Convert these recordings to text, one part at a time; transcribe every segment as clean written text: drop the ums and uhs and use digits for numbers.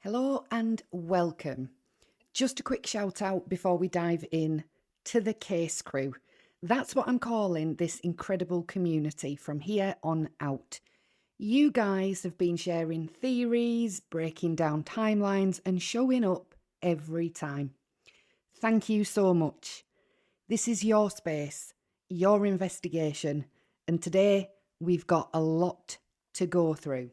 Hello and welcome. Just a quick shout out before we dive in to the case crew. That's what I'm calling this incredible community from here on out. You guys have been sharing theories, breaking down timelines, and showing up every time. Thank you so much. This is your space, your investigation, and today we've got a lot to go through.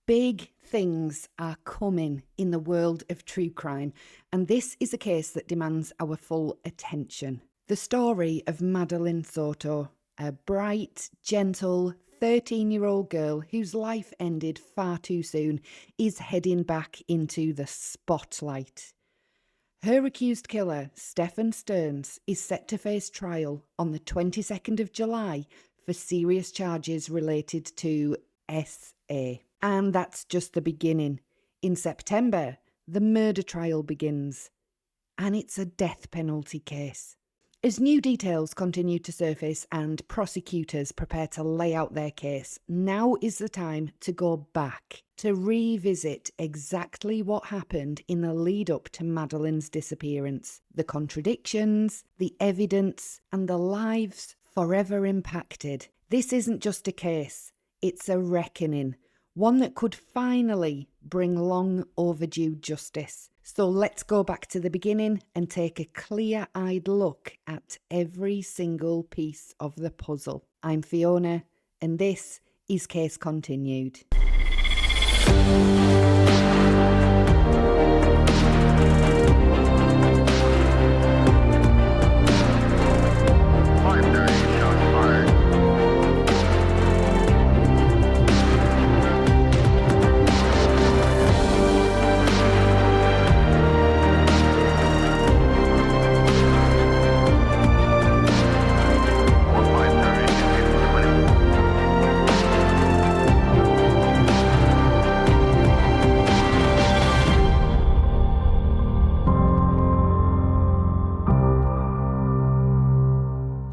Big things are coming in the world of true crime, and this is a case that demands our full attention. The story of Madeline Soto, a bright, gentle, 13-year-old girl whose life ended far too soon, is heading back into the spotlight. Her accused killer, Stephan Sterns, is set to face trial on the 22nd of July for serious charges related to SA. And that's just the beginning. In September, the murder trial begins. And it's a death penalty case. As new details continue to surface and prosecutors prepare to lay out their case, now is the time to go back, to revisit exactly what happened in the lead up to Madeline's disappearance. The contradictions, the evidence, and the lives forever impacted. This isn't just a case, it's a reckoning. One that could finally bring long overdue justice. So let's go back to the beginning and take a clear-eyed look at every single piece of the puzzle. I'm Fiona, and this is Case Continued.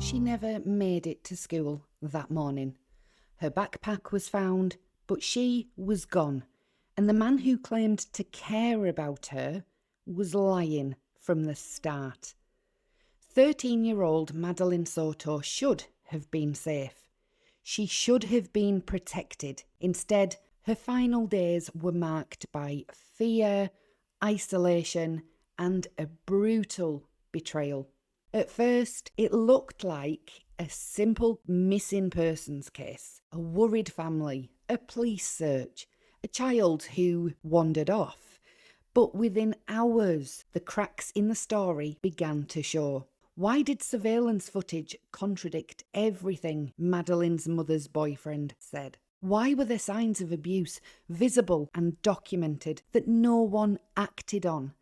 She never made it to school that morning. Her backpack was found, but she was gone, and the man who claimed to care about her was lying from the start. 13-year-old Madeline Soto should have been safe. She should have been protected. Instead, her final days were marked by fear, isolation, and a brutal betrayal. At first, it looked like a simple missing persons case, a worried family, a police search, a child who wandered off. But within hours, the cracks in the story began to show. Why did surveillance footage contradict everything Madeline's mother's boyfriend said? Why were there signs of abuse visible and documented that no one acted on?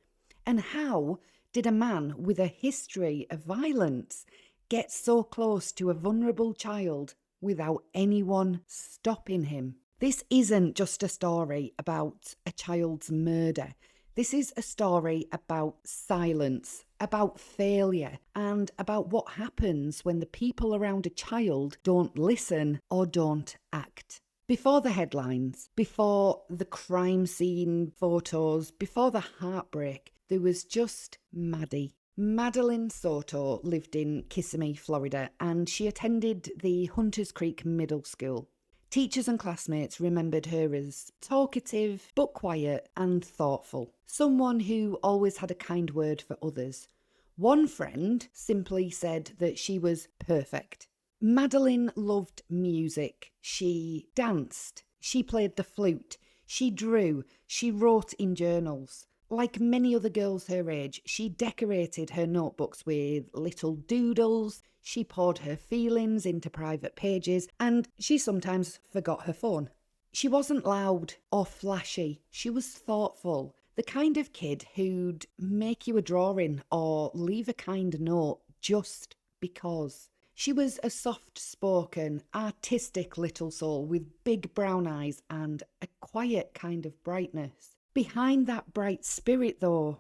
And how did a man with a history of violence get so close to a vulnerable child without anyone stopping him? This isn't just a story about a child's murder. This is a story about silence, about failure, and about what happens when the people around a child don't listen or don't act. Before the headlines, before the crime scene photos, before the heartbreak, there was just Maddie. Madeline Soto lived in Kissimmee, Florida, and she attended the Hunters Creek Middle School. Teachers and classmates remembered her as talkative, but quiet and thoughtful. Someone who always had a kind word for others. One friend simply said that she was perfect. Madeline loved music. She danced. She played the flute. She drew. She wrote in journals. Like many other girls her age, she decorated her notebooks with little doodles, she poured her feelings into private pages, and she sometimes forgot her phone. She wasn't loud or flashy, she was thoughtful, the kind of kid who'd make you a drawing or leave a kind note just because. She was a soft-spoken, artistic little soul with big brown eyes and a quiet kind of brightness. Behind that bright spirit, though,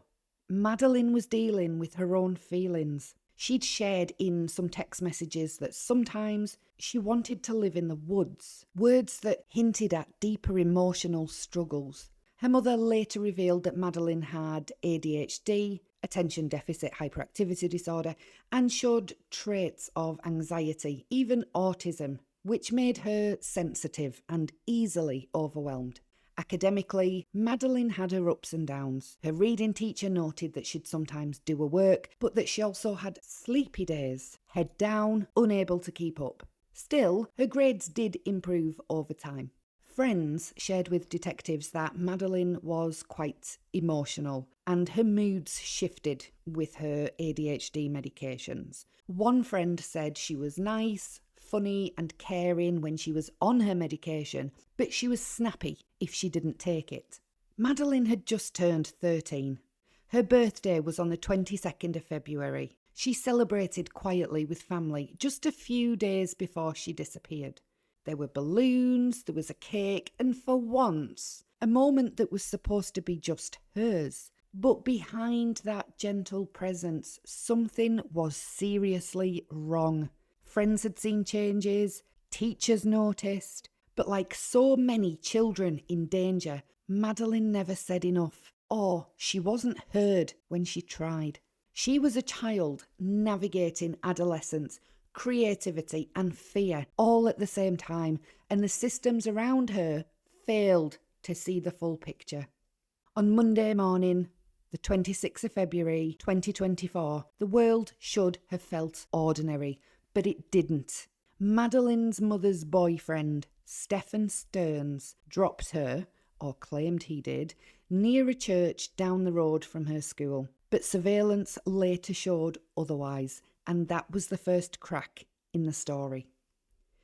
Madeline was dealing with her own feelings. She'd shared in some text messages that sometimes she wanted to live in the woods, words that hinted at deeper emotional struggles. Her mother later revealed that Madeline had ADHD, attention deficit hyperactivity disorder, and showed traits of anxiety, even autism, which made her sensitive and easily overwhelmed. Academically, Madeline had her ups and downs. Her reading teacher noted that she'd sometimes do her work, but that she also had sleepy days, head down, unable to keep up. Still, her grades did improve over time. Friends shared with detectives that Madeline was quite emotional and her moods shifted with her ADHD medications. One friend said she was nice, funny and caring when she was on her medication, but she was snappy if she didn't take it. Madeline had just turned 13. Her birthday was on the 22nd of February. She celebrated quietly with family just a few days before she disappeared. There were balloons, there was a cake, and for once, a moment that was supposed to be just hers. But behind that gentle presence, something was seriously wrong. Friends had seen changes, teachers noticed, but like so many children in danger, Madeline never said enough, or she wasn't heard when she tried. She was a child navigating adolescence, creativity and fear all at the same time, and the systems around her failed to see the full picture. On Monday morning, the 26th of February 2024, the world should have felt ordinary, but it didn't. Madeline's mother's boyfriend, Stephan Sterns, dropped her, or claimed he did, near a church down the road from her school. But surveillance later showed otherwise, and that was the first crack in the story.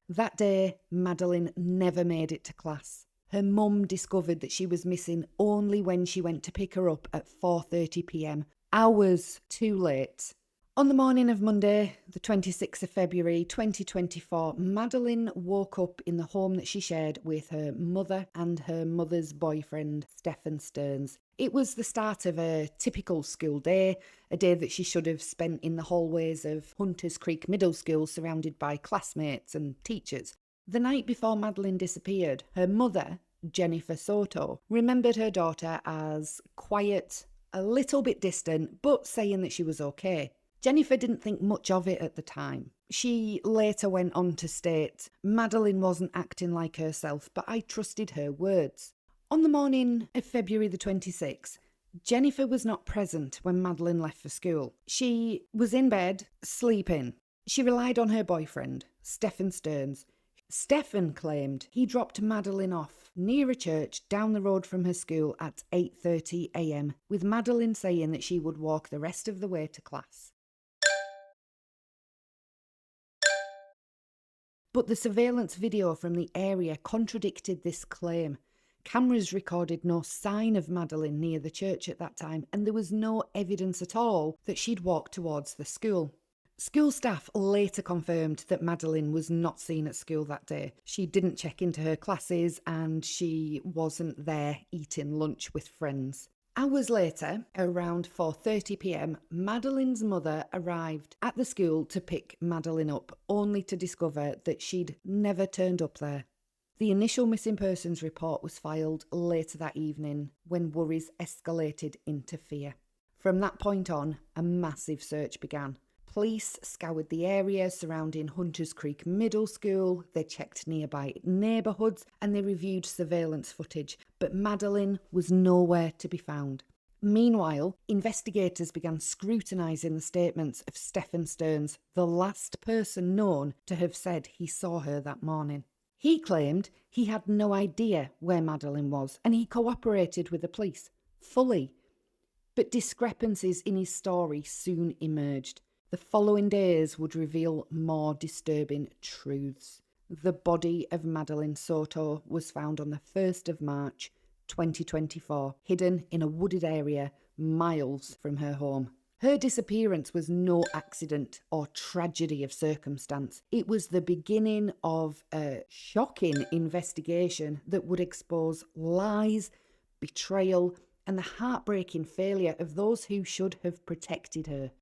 That day, Madeline never made it to class. Her mum discovered that she was missing only when she went to pick her up at 4:30 p.m, hours too late. On the morning of Monday, the 26th of February 2024, Madeline woke up in the home that she shared with her mother and her mother's boyfriend, Stephan Sterns. It was the start of a typical school day, a day that she should have spent in the hallways of Hunters Creek Middle School surrounded by classmates and teachers. The night before Madeline disappeared, her mother, Jennifer Soto, remembered her daughter as quiet, a little bit distant, but saying that she was okay. Jennifer didn't think much of it at the time. She later went on to state, "Madeline wasn't acting like herself, but I trusted her words." On the morning of February the 26th, Jennifer was not present when Madeline left for school. She was in bed, sleeping. She relied on her boyfriend, Stephan Sterns. Stephan claimed he dropped Madeline off near a church down the road from her school at 8:30 a.m, with Madeline saying that she would walk the rest of the way to class. But the surveillance video from the area contradicted this claim. Cameras recorded no sign of Madeline near the church at that time, and there was no evidence at all that she'd walked towards the school. School staff later confirmed that Madeline was not seen at school that day. She didn't check into her classes and she wasn't there eating lunch with friends. Hours later, around 4:30 p.m, Madeline's mother arrived at the school to pick Madeline up, only to discover that she'd never turned up there. The initial missing persons report was filed later that evening when worries escalated into fear. From that point on, a massive search began. Police scoured the area surrounding Hunters Creek Middle School, they checked nearby neighbourhoods and they reviewed surveillance footage, but Madeline was nowhere to be found. Meanwhile, investigators began scrutinising the statements of Stephan Sterns, the last person known to have said he saw her that morning. He claimed he had no idea where Madeline was and he cooperated with the police, fully. But discrepancies in his story soon emerged. The following days would reveal more disturbing truths. The body of Madeline Soto was found on the 1st of March 2024, hidden in a wooded area miles from her home. Her disappearance was no accident or tragedy of circumstance. It was the beginning of a shocking investigation that would expose lies, betrayal, and the heartbreaking failure of those who should have protected her.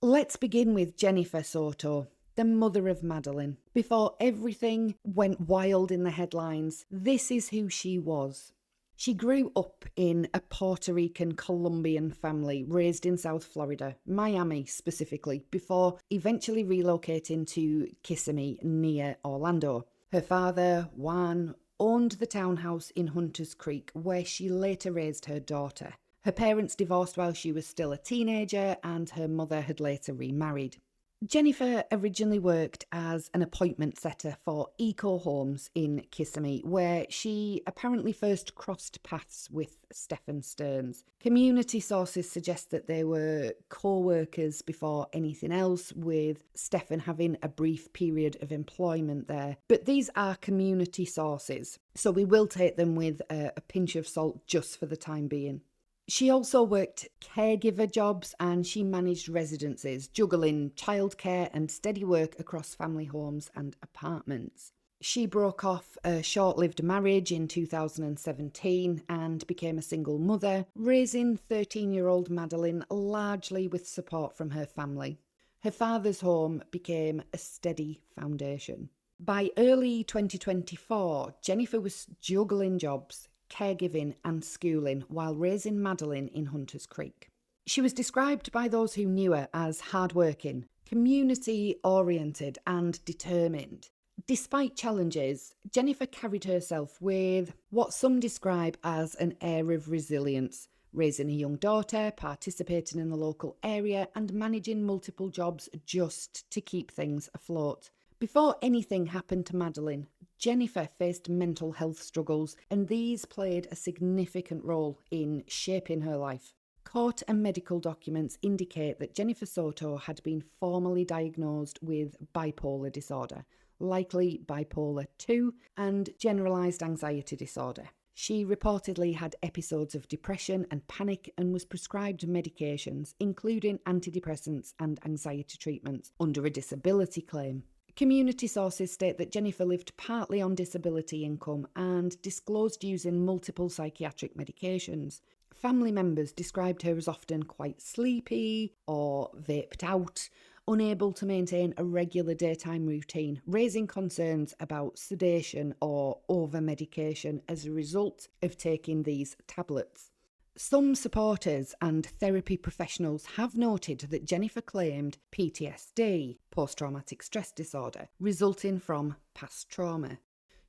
Let's begin with Jennifer Soto, the mother of Madeline. Before everything went wild in the headlines, this is who she was. She grew up in a Puerto Rican Colombian family raised in South Florida, Miami specifically, before eventually relocating to Kissimmee near Orlando. Her father, Juan, owned the townhouse in Hunters Creek where she later raised her daughter. Her parents divorced while she was still a teenager and her mother had later remarried. Jennifer originally worked as an appointment setter for Eco Homes in Kissimmee, where she apparently first crossed paths with Stephan Sterns. Community sources suggest that they were co-workers before anything else, with Stephan having a brief period of employment there. But these are community sources, so we will take them with a pinch of salt just for the time being. She also worked caregiver jobs and she managed residences, juggling childcare and steady work across family homes and apartments. She broke off a short-lived marriage in 2017 and became a single mother, raising 13-year-old Madeline largely with support from her family. Her father's home became a steady foundation. By early 2024, Jennifer was juggling jobs, caregiving and schooling while raising Madeline in Hunters Creek. She was described by those who knew her as hardworking, community-oriented and determined. Despite challenges, Jennifer carried herself with what some describe as an air of resilience, raising a young daughter, participating in the local area and managing multiple jobs just to keep things afloat. Before anything happened to Madeline, Jennifer faced mental health struggles, and these played a significant role in shaping her life. Court and medical documents indicate that Jennifer Soto had been formally diagnosed with bipolar disorder, likely bipolar 2, and generalized anxiety disorder. She reportedly had episodes of depression and panic and was prescribed medications, including antidepressants and anxiety treatments, under a disability claim. Community sources state that Jennifer lived partly on disability income and disclosed using multiple psychiatric medications. Family members described her as often quite sleepy or vaped out, unable to maintain a regular daytime routine, raising concerns about sedation or over-medication as a result of taking these tablets. Some supporters and therapy professionals have noted that Jennifer claimed PTSD, post-traumatic stress disorder, resulting from past trauma.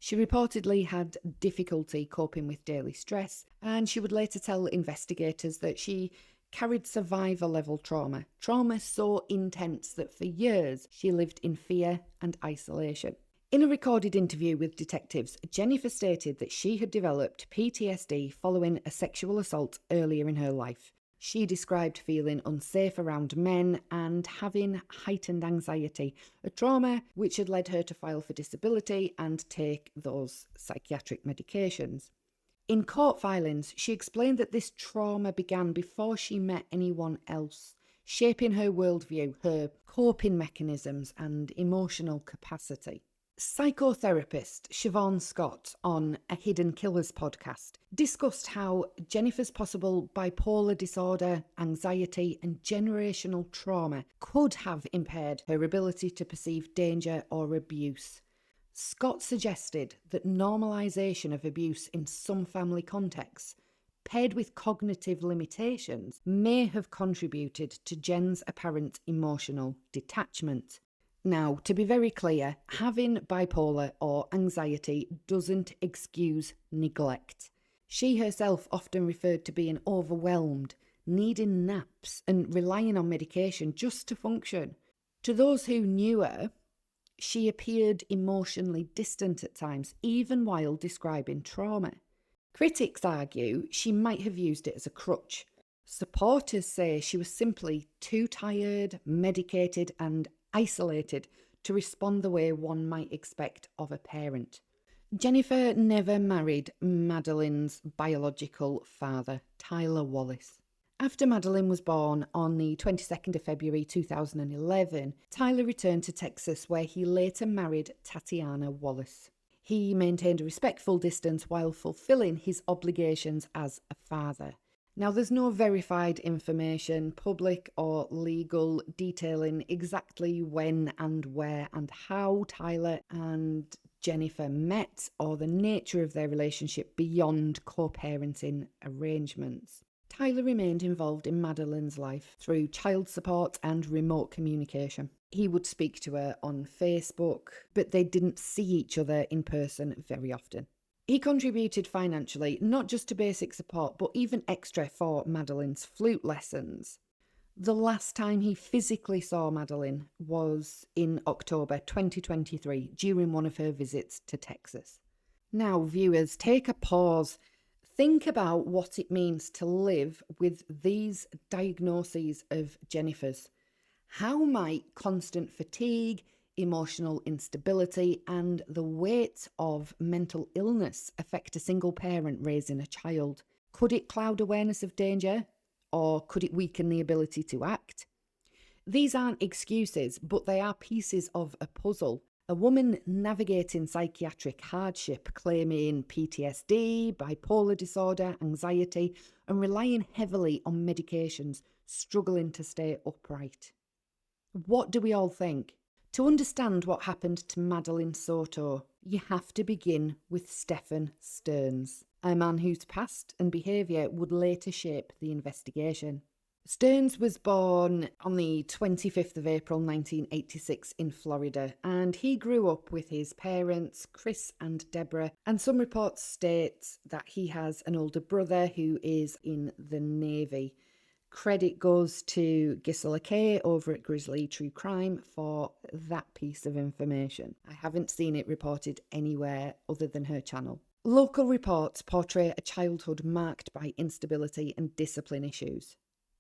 She reportedly had difficulty coping with daily stress, and she would later tell investigators that she carried survivor-level trauma so intense that for years she lived in fear and isolation. In a recorded interview with detectives, Jennifer stated that she had developed PTSD following a sexual assault earlier in her life. She described feeling unsafe around men and having heightened anxiety, a trauma which had led her to file for disability and take those psychiatric medications. In court filings, she explained that this trauma began before she met anyone else, shaping her worldview, her coping mechanisms and emotional capacity. Psychotherapist Siobhan Scott on a Hidden Killers podcast discussed how Jennifer's possible bipolar disorder, anxiety and generational trauma could have impaired her ability to perceive danger or abuse. Scott suggested that normalisation of abuse in some family contexts, paired with cognitive limitations, may have contributed to Jen's apparent emotional detachment. Now, to be very clear, having bipolar or anxiety doesn't excuse neglect. She herself often referred to being overwhelmed, needing naps, and relying on medication just to function. To those who knew her, she appeared emotionally distant at times, even while describing trauma. Critics argue she might have used it as a crutch. Supporters say she was simply too tired, medicated, and isolated to respond the way one might expect of a parent. Jennifer never married Madeline's biological father, Tyler Wallace. After Madeline was born on the 22nd of February 2011, Tyler returned to Texas where he later married Tatiana Wallace. He maintained a respectful distance while fulfilling his obligations as a father. Now, there's no verified information, public or legal, detailing exactly when and where and how Tyler and Jennifer met or the nature of their relationship beyond co-parenting arrangements. Tyler remained involved in Madeline's life through child support and remote communication. He would speak to her on Facebook, but they didn't see each other in person very often. He contributed financially, not just to basic support, but even extra for Madeline's flute lessons. The last time he physically saw Madeline was in October 2023 during one of her visits to Texas. Now, viewers, take a pause. Think about what it means to live with these diagnoses of Jennifer's. How might constant fatigue, emotional instability, and the weight of mental illness affect a single parent raising a child? Could it cloud awareness of danger? Or could it weaken the ability to act? These aren't excuses, but they are pieces of a puzzle. A woman navigating psychiatric hardship, claiming PTSD, bipolar disorder, anxiety, and relying heavily on medications, struggling to stay upright. What do we all think? To understand what happened to Madeline Soto, you have to begin with Stephan Sterns, a man whose past and behaviour would later shape the investigation. Sterns was born on the 25th of April 1986 in Florida, and he grew up with his parents, Chris and Deborah, and some reports state that he has an older brother who is in the Navy. Credit goes to Gisela Kay over at Grizzly True Crime for that piece of information. I haven't seen it reported anywhere other than her channel. Local reports portray a childhood marked by instability and discipline issues.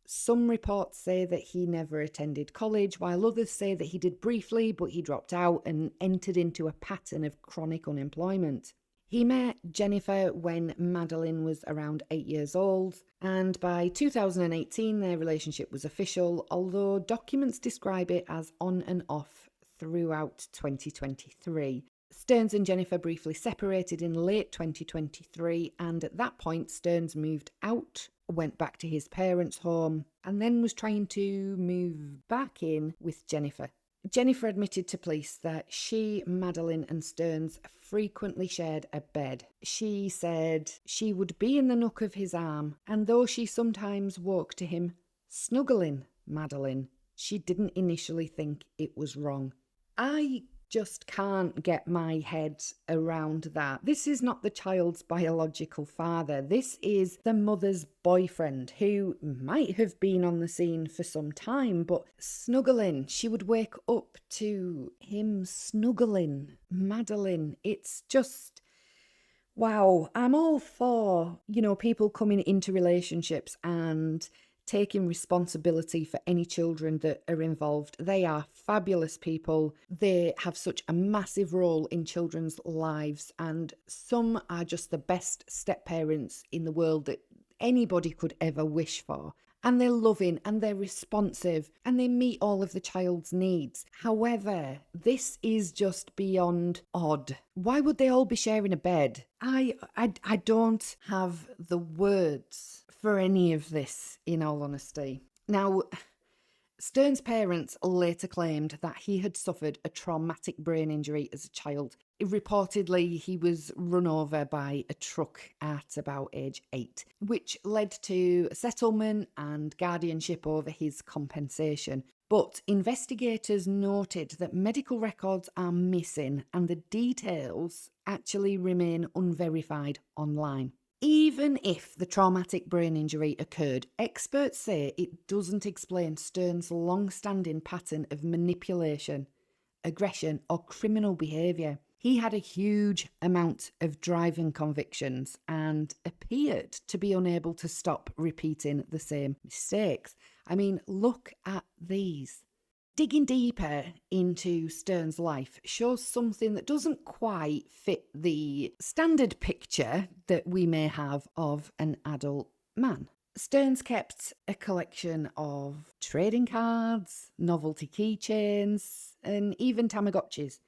Some reports say that he never attended college, while others say that he did briefly, but he dropped out and entered into a pattern of chronic unemployment. He met Jennifer when Madeline was around 8 years old, and by 2018 their relationship was official, although documents describe it as on and off throughout 2023. Sterns and Jennifer briefly separated in late 2023, and at that point Sterns moved out, went back to his parents' home, and then was trying to move back in with Jennifer. Jennifer admitted to police that she, Madeline, and Sterns frequently shared a bed. She said she would be in the nook of his arm, and though she sometimes woke to him snuggling Madeline, she didn't initially think it was wrong. I just can't get my head around that. This is not the child's biological father. This is the mother's boyfriend, who might have been on the scene for some time, but snuggling. She would wake up to him snuggling Madeline. It's just, wow. I'm all for, people coming into relationships and taking responsibility for any children that are involved. They are fabulous people. They have such a massive role in children's lives, and some are just the best step-parents in the world that anybody could ever wish for. And they're loving and they're responsive and they meet all of the child's needs. However, this is just beyond odd. Why would they all be sharing a bed? I don't have the words for any of this, in all honesty. Now, Sterns' parents later claimed that he had suffered a traumatic brain injury as a child. Reportedly, he was run over by a truck at about age 8, which led to settlement and guardianship over his compensation. But investigators noted that medical records are missing and the details actually remain unverified online. Even if the traumatic brain injury occurred, experts say it doesn't explain Sterns' long-standing pattern of manipulation, aggression, or criminal behaviour. He had a huge amount of driving convictions and appeared to be unable to stop repeating the same mistakes. I mean, look at these. Digging deeper into Sterns' life shows something that doesn't quite fit the standard picture that we may have of an adult man. Sterns kept a collection of trading cards, novelty keychains, and even Tamagotchis.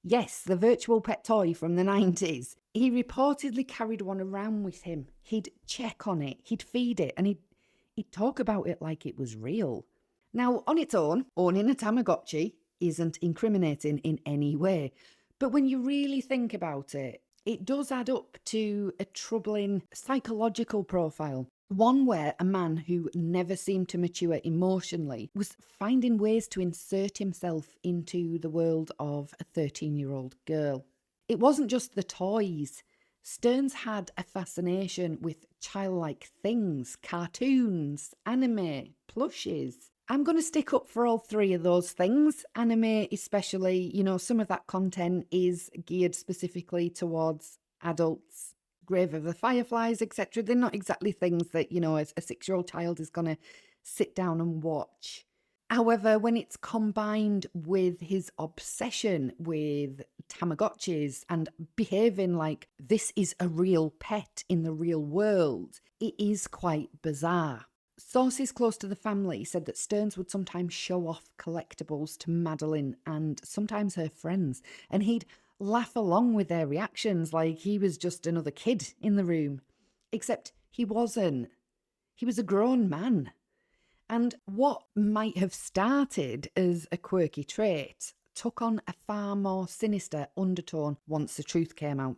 Yes, the virtual pet toy from the 90s. He reportedly carried one around with him. He'd check on it, he'd feed it, and he'd talk about it like it was real. Now, on its own, owning a Tamagotchi isn't incriminating in any way, But when you really think about it, it does add up to a troubling psychological profile. One where a man who never seemed to mature emotionally was finding ways to insert himself into the world of a 13-year-old girl. It wasn't just the toys. Sterns had a fascination with childlike things, cartoons, anime, plushies. I'm going to stick up for all three of those things. Anime especially, some of that content is geared specifically towards adults. Grave of the Fireflies, etc. They're not exactly things that, a 6-year-old child is going to sit down and watch. However, when it's combined with his obsession with Tamagotchis and behaving like this is a real pet in the real world, it is quite bizarre. Sources close to the family said that Sterns would sometimes show off collectibles to Madeline and sometimes her friends, and he'd laugh along with their reactions like he was just another kid in the room. Except he wasn't. He was a grown man. And what might have started as a quirky trait took on a far more sinister undertone once the truth came out.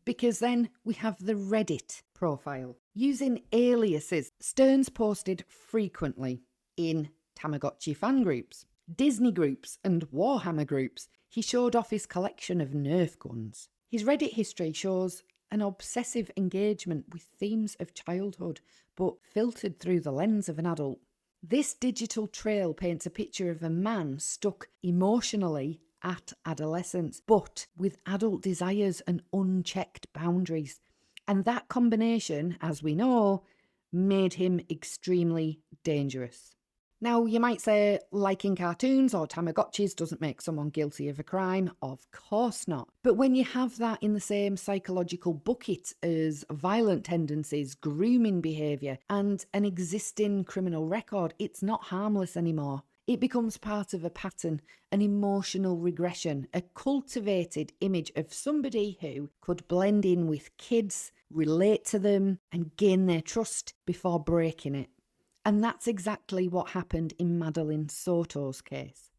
Because then we have the Reddit profile. Using aliases, Sterns posted frequently in Tamagotchi fan groups, Disney groups and Warhammer groups. He showed off his collection of Nerf guns. His Reddit history shows an obsessive engagement with themes of childhood, but filtered through the lens of an adult. This digital trail paints a picture of a man stuck emotionally at adolescence, but with adult desires and unchecked boundaries. And that combination, as we know, made him extremely dangerous. Now, you might say liking cartoons or Tamagotchis doesn't make someone guilty of a crime. Of course not. But when you have that in the same psychological bucket as violent tendencies, grooming behaviour, and an existing criminal record, it's not harmless anymore. It becomes part of a pattern, an emotional regression, a cultivated image of somebody who could blend in with kids, relate to them, and gain their trust before breaking it. And that's exactly what happened in Madeline Soto's case.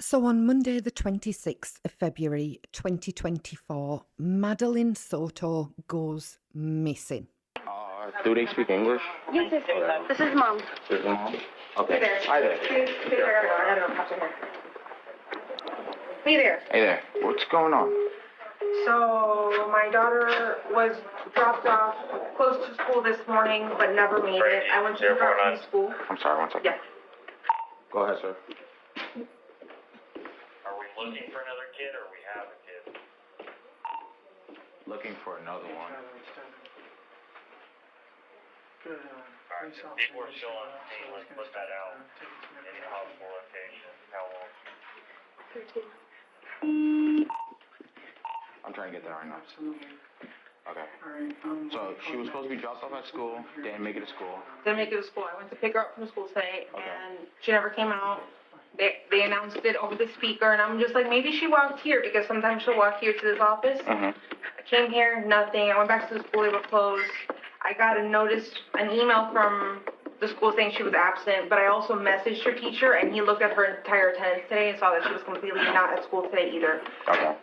So on Monday the 26th of February 2024, Madeline Soto goes missing. Do they speak English? Yes, this is Mom. This is Mom? Okay. Hey there. Hi there. Hey there. Hey there. What's going on? So, my daughter was dropped off close to school this morning, but never made it. I went to pick her up from school. I'm sorry, one second. Yes. Go ahead, sir. Are we looking for another kid, or we have a kid? Looking for another one. Alright, people are still on the scene, let's put that out in the hospital location. How long? 13. I'm trying to get there right now. Absolutely. Okay. All right. So she was supposed to be dropped off at school, didn't make it to school. Didn't make it to school. I went to pick her up from school today, Okay. and she never came out. They announced it over the speaker, and I'm just like, maybe she walked here, because sometimes she'll walk here to this office. Mm-hmm. I came here, nothing. I went back to the school, they were closed. I got an email from the school saying she was absent, but I also messaged her teacher, and he looked at her entire attendance today and saw that she was completely not at school today either. Okay.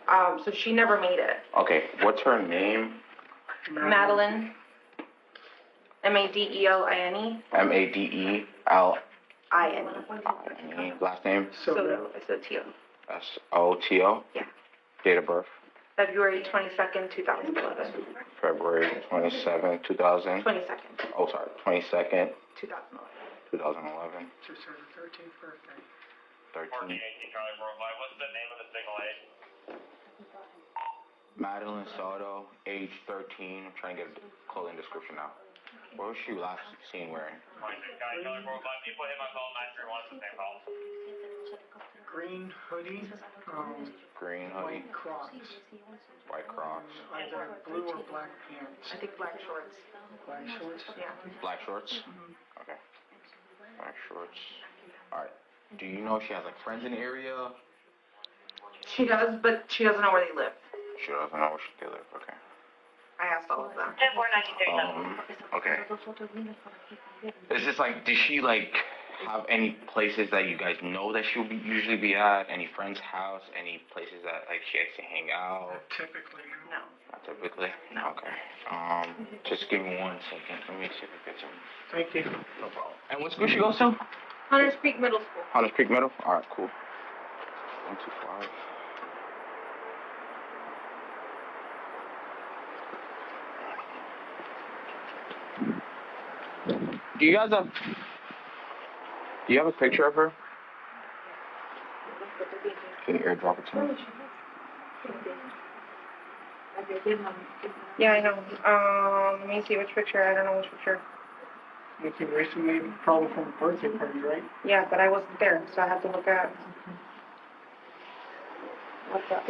So she never made it. Okay, what's her name? Madeline. Madeline. Madeline. Last name? Soto. S-O-T-O. S-O-T-O? Yeah. Date of birth? February 22nd, 2011. February 27, 2000? 22nd, Oh, sorry, 22nd, 2011. 2011. Just her 13th birthday. 1418 Charlie 45, what's the name of the single aid? Madeline Soto, age 13. I'm trying to get a clothing description now. What was she last seen wearing? 26 County Charlie 45, people hit my call 931, it's the same call. Green hoodie. Green hoodie, White Crocs. white Crocs, Either blue or black pants. I think black shorts. Black shorts. Yeah. black shorts? Okay. Black shorts. Alright. Do you know if she has like friends in the area? She does, but she doesn't know where they live. She doesn't know where they live. Okay. I asked all of them. 10-4-1937. Okay. It's just like, did she like have any places that you guys know that she'll usually be at? Any friend's house? Any places that like she likes to hang out? Typically, No. Not typically. No. Okay. Just give me 1 second. Let me see if I get some. thank you. No problem. And what school she goes to? Hunters Creek Middle School. Hunters Creek Middle. All right, cool. 125. Do you have a picture of her? Can you airdrop it to me? Yeah, I know. Let me see which picture. I don't know which picture. Looking recently, probably from a birthday party, right? Yeah, but I wasn't there, so I have to look at. What's up?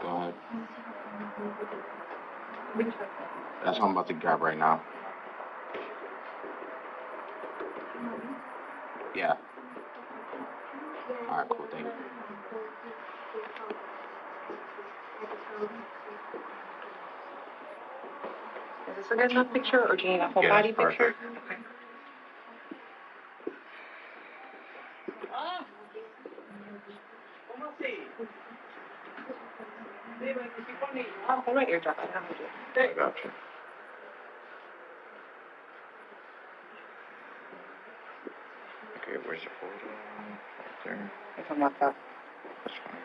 Go ahead. That's what I'm about to grab right now. Yeah. All right, cool. Thank you. Is this a good enough picture, or do you need a whole Yeah, body that's picture? perfect. Okay. Oh, hold my eardrop. I don't have to do it. I got you. Okay, where's the photo? Right there. If I'm not that. That's fine.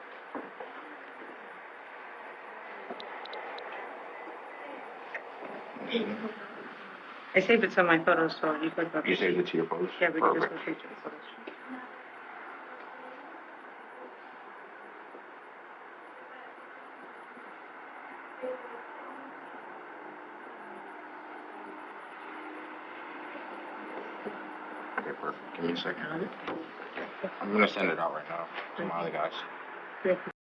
I saved it to my photos, so you could. You saved it to your post? Yeah, we could just Perfect. go straight to the photos. Okay, perfect. Give me a second. I'm gonna send it out right now to my other guys.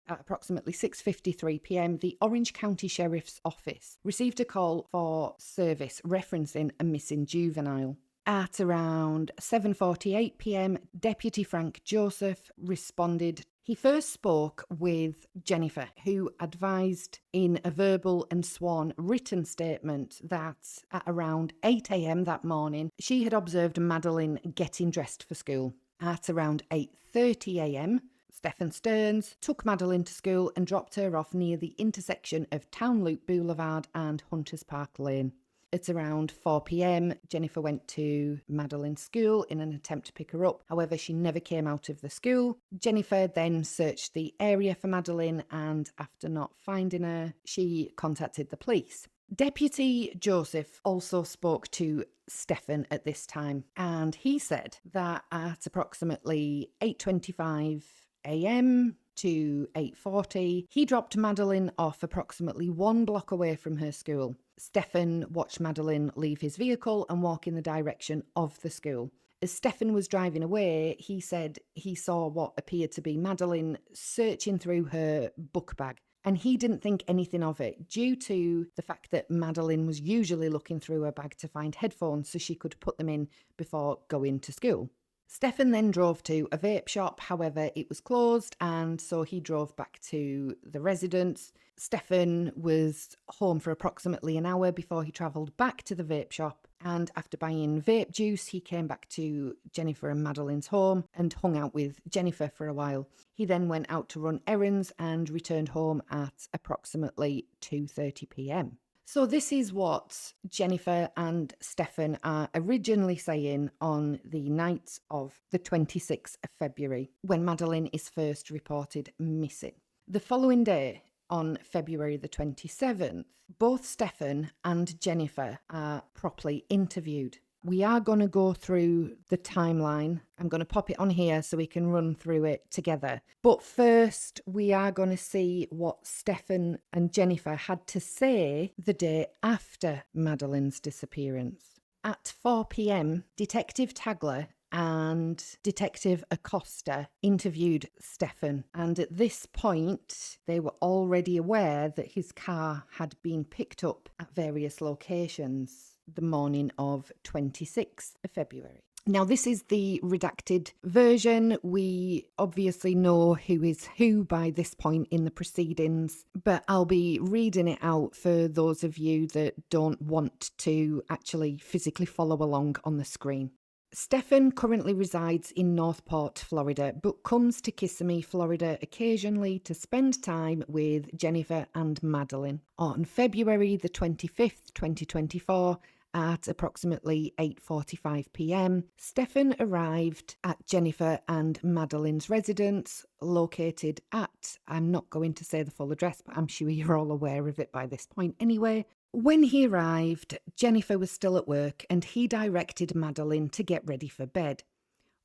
At approximately 6:53 p.m, the Orange County Sheriff's Office received a call for service referencing a missing juvenile. At around 7:48 p.m, Deputy Frank Joseph responded. He first spoke with Jennifer, who advised in a verbal and sworn written statement that at around 8 a.m. that morning, she had observed Madeline getting dressed for school. At around 8:30 a.m, Stephan Sterns took Madeline to school and dropped her off near the intersection of Town Loop Boulevard and Hunters Park Lane. At around 4 p.m, Jennifer went to Madeline's school in an attempt to pick her up. However, she never came out of the school. Jennifer then searched the area for Madeline, and after not finding her, she contacted the police. Deputy Joseph also spoke to Stephan at this time, and he said that at approximately 8:25 a.m. to 8:40, he dropped Madeline off approximately 1 block away from her school. Stephan watched Madeline leave his vehicle and walk in the direction of the school. As Stephan was driving away, he said he saw what appeared to be Madeline searching through her book bag. And he didn't think anything of it due to the fact that Madeline was usually looking through her bag to find headphones so she could put them in before going to school. Stephan then drove to a vape shop, however, it was closed, and so he drove back to the residence. Stephan was home for approximately an hour before he travelled back to the vape shop, and after buying vape juice, he came back to Jennifer and Madeline's home and hung out with Jennifer for a while. He then went out to run errands and returned home at approximately 2:30 p.m. So this is what Jennifer and Stephan are originally saying on the night of the 26th of February, when Madeline is first reported missing. The following day, on February the 27th, both Stephan and Jennifer are properly interviewed. We are going to go through the timeline. I'm going to pop it on here so we can run through it together. But first, we are going to see what Stephan and Jennifer had to say the day after Madeline's disappearance. At 4 p.m, Detective Tagler and Detective Acosta interviewed Stephan, and at this point they were already aware that his car had been picked up at various locations the morning of 26th of February. Now, this is the redacted version. We obviously know who is who by this point in the proceedings, but I'll be reading it out for those of you that don't want to actually physically follow along on the screen. Stephan currently resides in Northport, Florida, but comes to Kissimmee, Florida occasionally to spend time with Jennifer and Madeline. On February the 25th, 2024, at approximately 8:45 p.m, Stephan arrived at Jennifer and Madeline's residence, located at, I'm not going to say the full address, but I'm sure you're all aware of it by this point anyway. When he arrived, Jennifer was still at work and he directed Madeline to get ready for bed.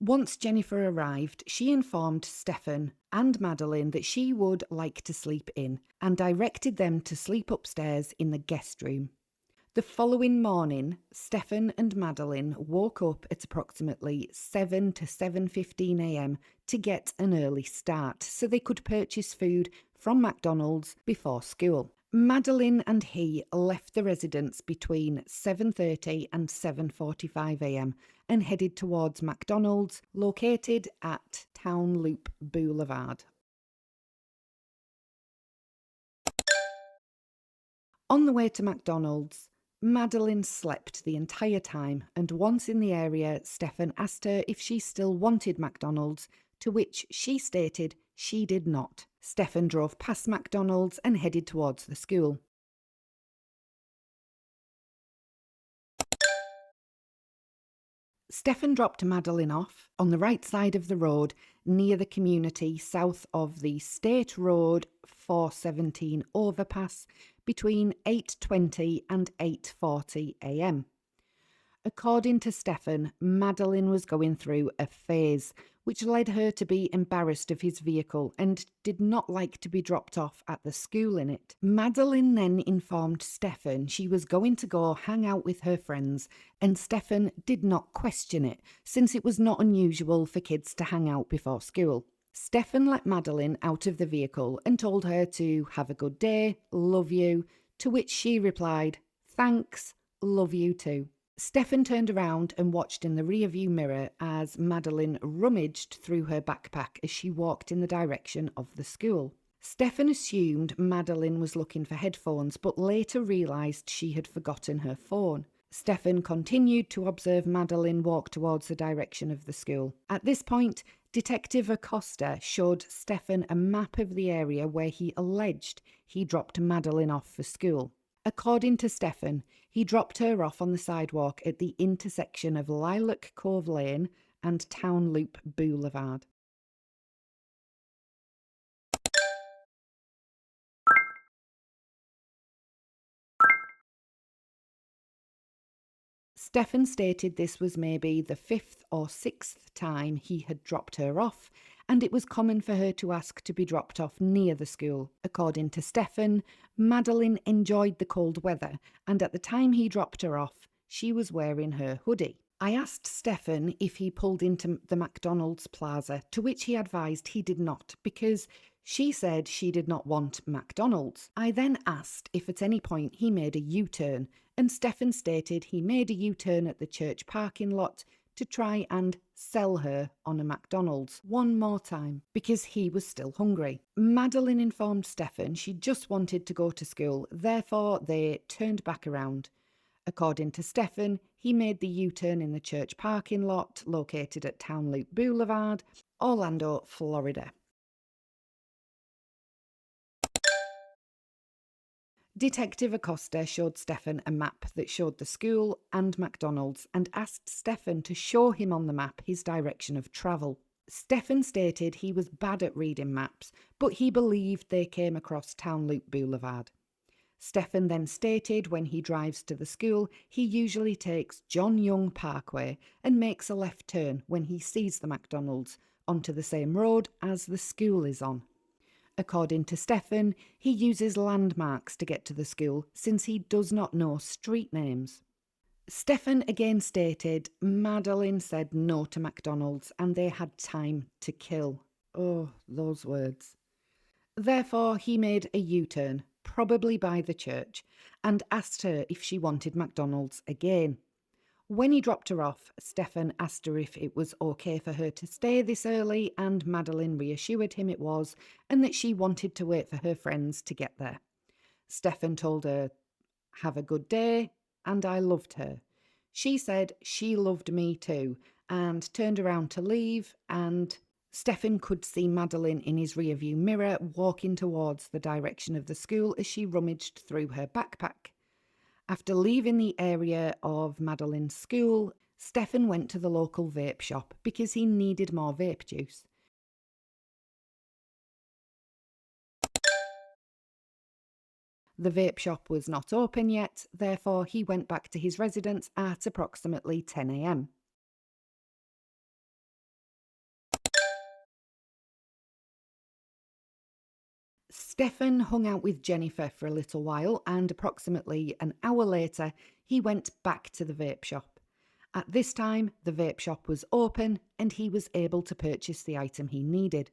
Once Jennifer arrived, she informed Stephan and Madeline that she would like to sleep in and directed them to sleep upstairs in the guest room. The following morning, Stephan and Madeline woke up at approximately 7 to 7:15 a.m. to get an early start so they could purchase food from McDonald's before school. Madeline and he left the residence between 7:30 and 7:45 a.m. and headed towards McDonald's, located at Town Loop Boulevard. On the way to McDonald's, Madeline slept the entire time, and once in the area, Stephan asked her if she still wanted McDonald's, to which she stated she did not. Stephan drove past McDonald's and headed towards the school. Stephan dropped Madeline off on the right side of the road near the community south of the State Road 417 overpass between 8:20 and 8:40 a.m. According to Stephan, Madeline was going through a phase which led her to be embarrassed of his vehicle and did not like to be dropped off at the school in it. Madeline then informed Stephan she was going to go hang out with her friends, and Stephan did not question it, since it was not unusual for kids to hang out before school. Stephan let Madeline out of the vehicle and told her to have a good day, love you, to which she replied, "Thanks, love you too." Stephan turned around and watched in the rearview mirror as Madeline rummaged through her backpack as she walked in the direction of the school. Stephan assumed Madeline was looking for headphones, but later realised she had forgotten her phone. Stephan continued to observe Madeline walk towards the direction of the school. At this point, Detective Acosta showed Stephan a map of the area where he alleged he dropped Madeline off for school. According to Stephan, he dropped her off on the sidewalk at the intersection of Lilac Cove Lane and Town Loop Boulevard. Stephan stated this was maybe the 5th or 6th time he had dropped her off, and it was common for her to ask to be dropped off near the school. According to Stephan, Madeline enjoyed the cold weather, and at the time he dropped her off, she was wearing her hoodie. I asked Stephan if he pulled into the McDonald's plaza, to which he advised he did not, because she said she did not want McDonald's. I then asked if at any point he made a U-turn, and Stephan stated he made a U-turn at the church parking lot to try and sell her on a McDonald's one more time because he was still hungry. Madeline informed Stephan she just wanted to go to school, therefore they turned back around. According to Stephan, he made the U-turn in the church parking lot located at Town Loop Boulevard, Orlando, Florida. Detective Acosta showed Stephan a map that showed the school and McDonald's and asked Stephan to show him on the map his direction of travel. Stephan stated he was bad at reading maps, but he believed they came across Town Loop Boulevard. Stephan then stated when he drives to the school, he usually takes John Young Parkway and makes a left turn when he sees the McDonald's onto the same road as the school is on. According to Stephan, he uses landmarks to get to the school since he does not know street names. Stephan again stated Madeline said no to McDonald's and they had time to kill. Oh, those words. Therefore, he made a U-turn, probably by the church, and asked her if she wanted McDonald's again. When he dropped her off, Stephan asked her if it was okay for her to stay this early, and Madeline reassured him it was, and that she wanted to wait for her friends to get there. Stephan told her, "Have a good day," and I loved her. She said she loved me too, and turned around to leave, and Stephan could see Madeline in his rearview mirror walking towards the direction of the school as she rummaged through her backpack. After leaving the area of Madeline's school, Stephan went to the local vape shop because he needed more vape juice. The vape shop was not open yet, therefore he went back to his residence at approximately 10 a.m. Stephan hung out with Jennifer for a little while, and approximately an hour later, he went back to the vape shop. At this time, the vape shop was open and he was able to purchase the item he needed.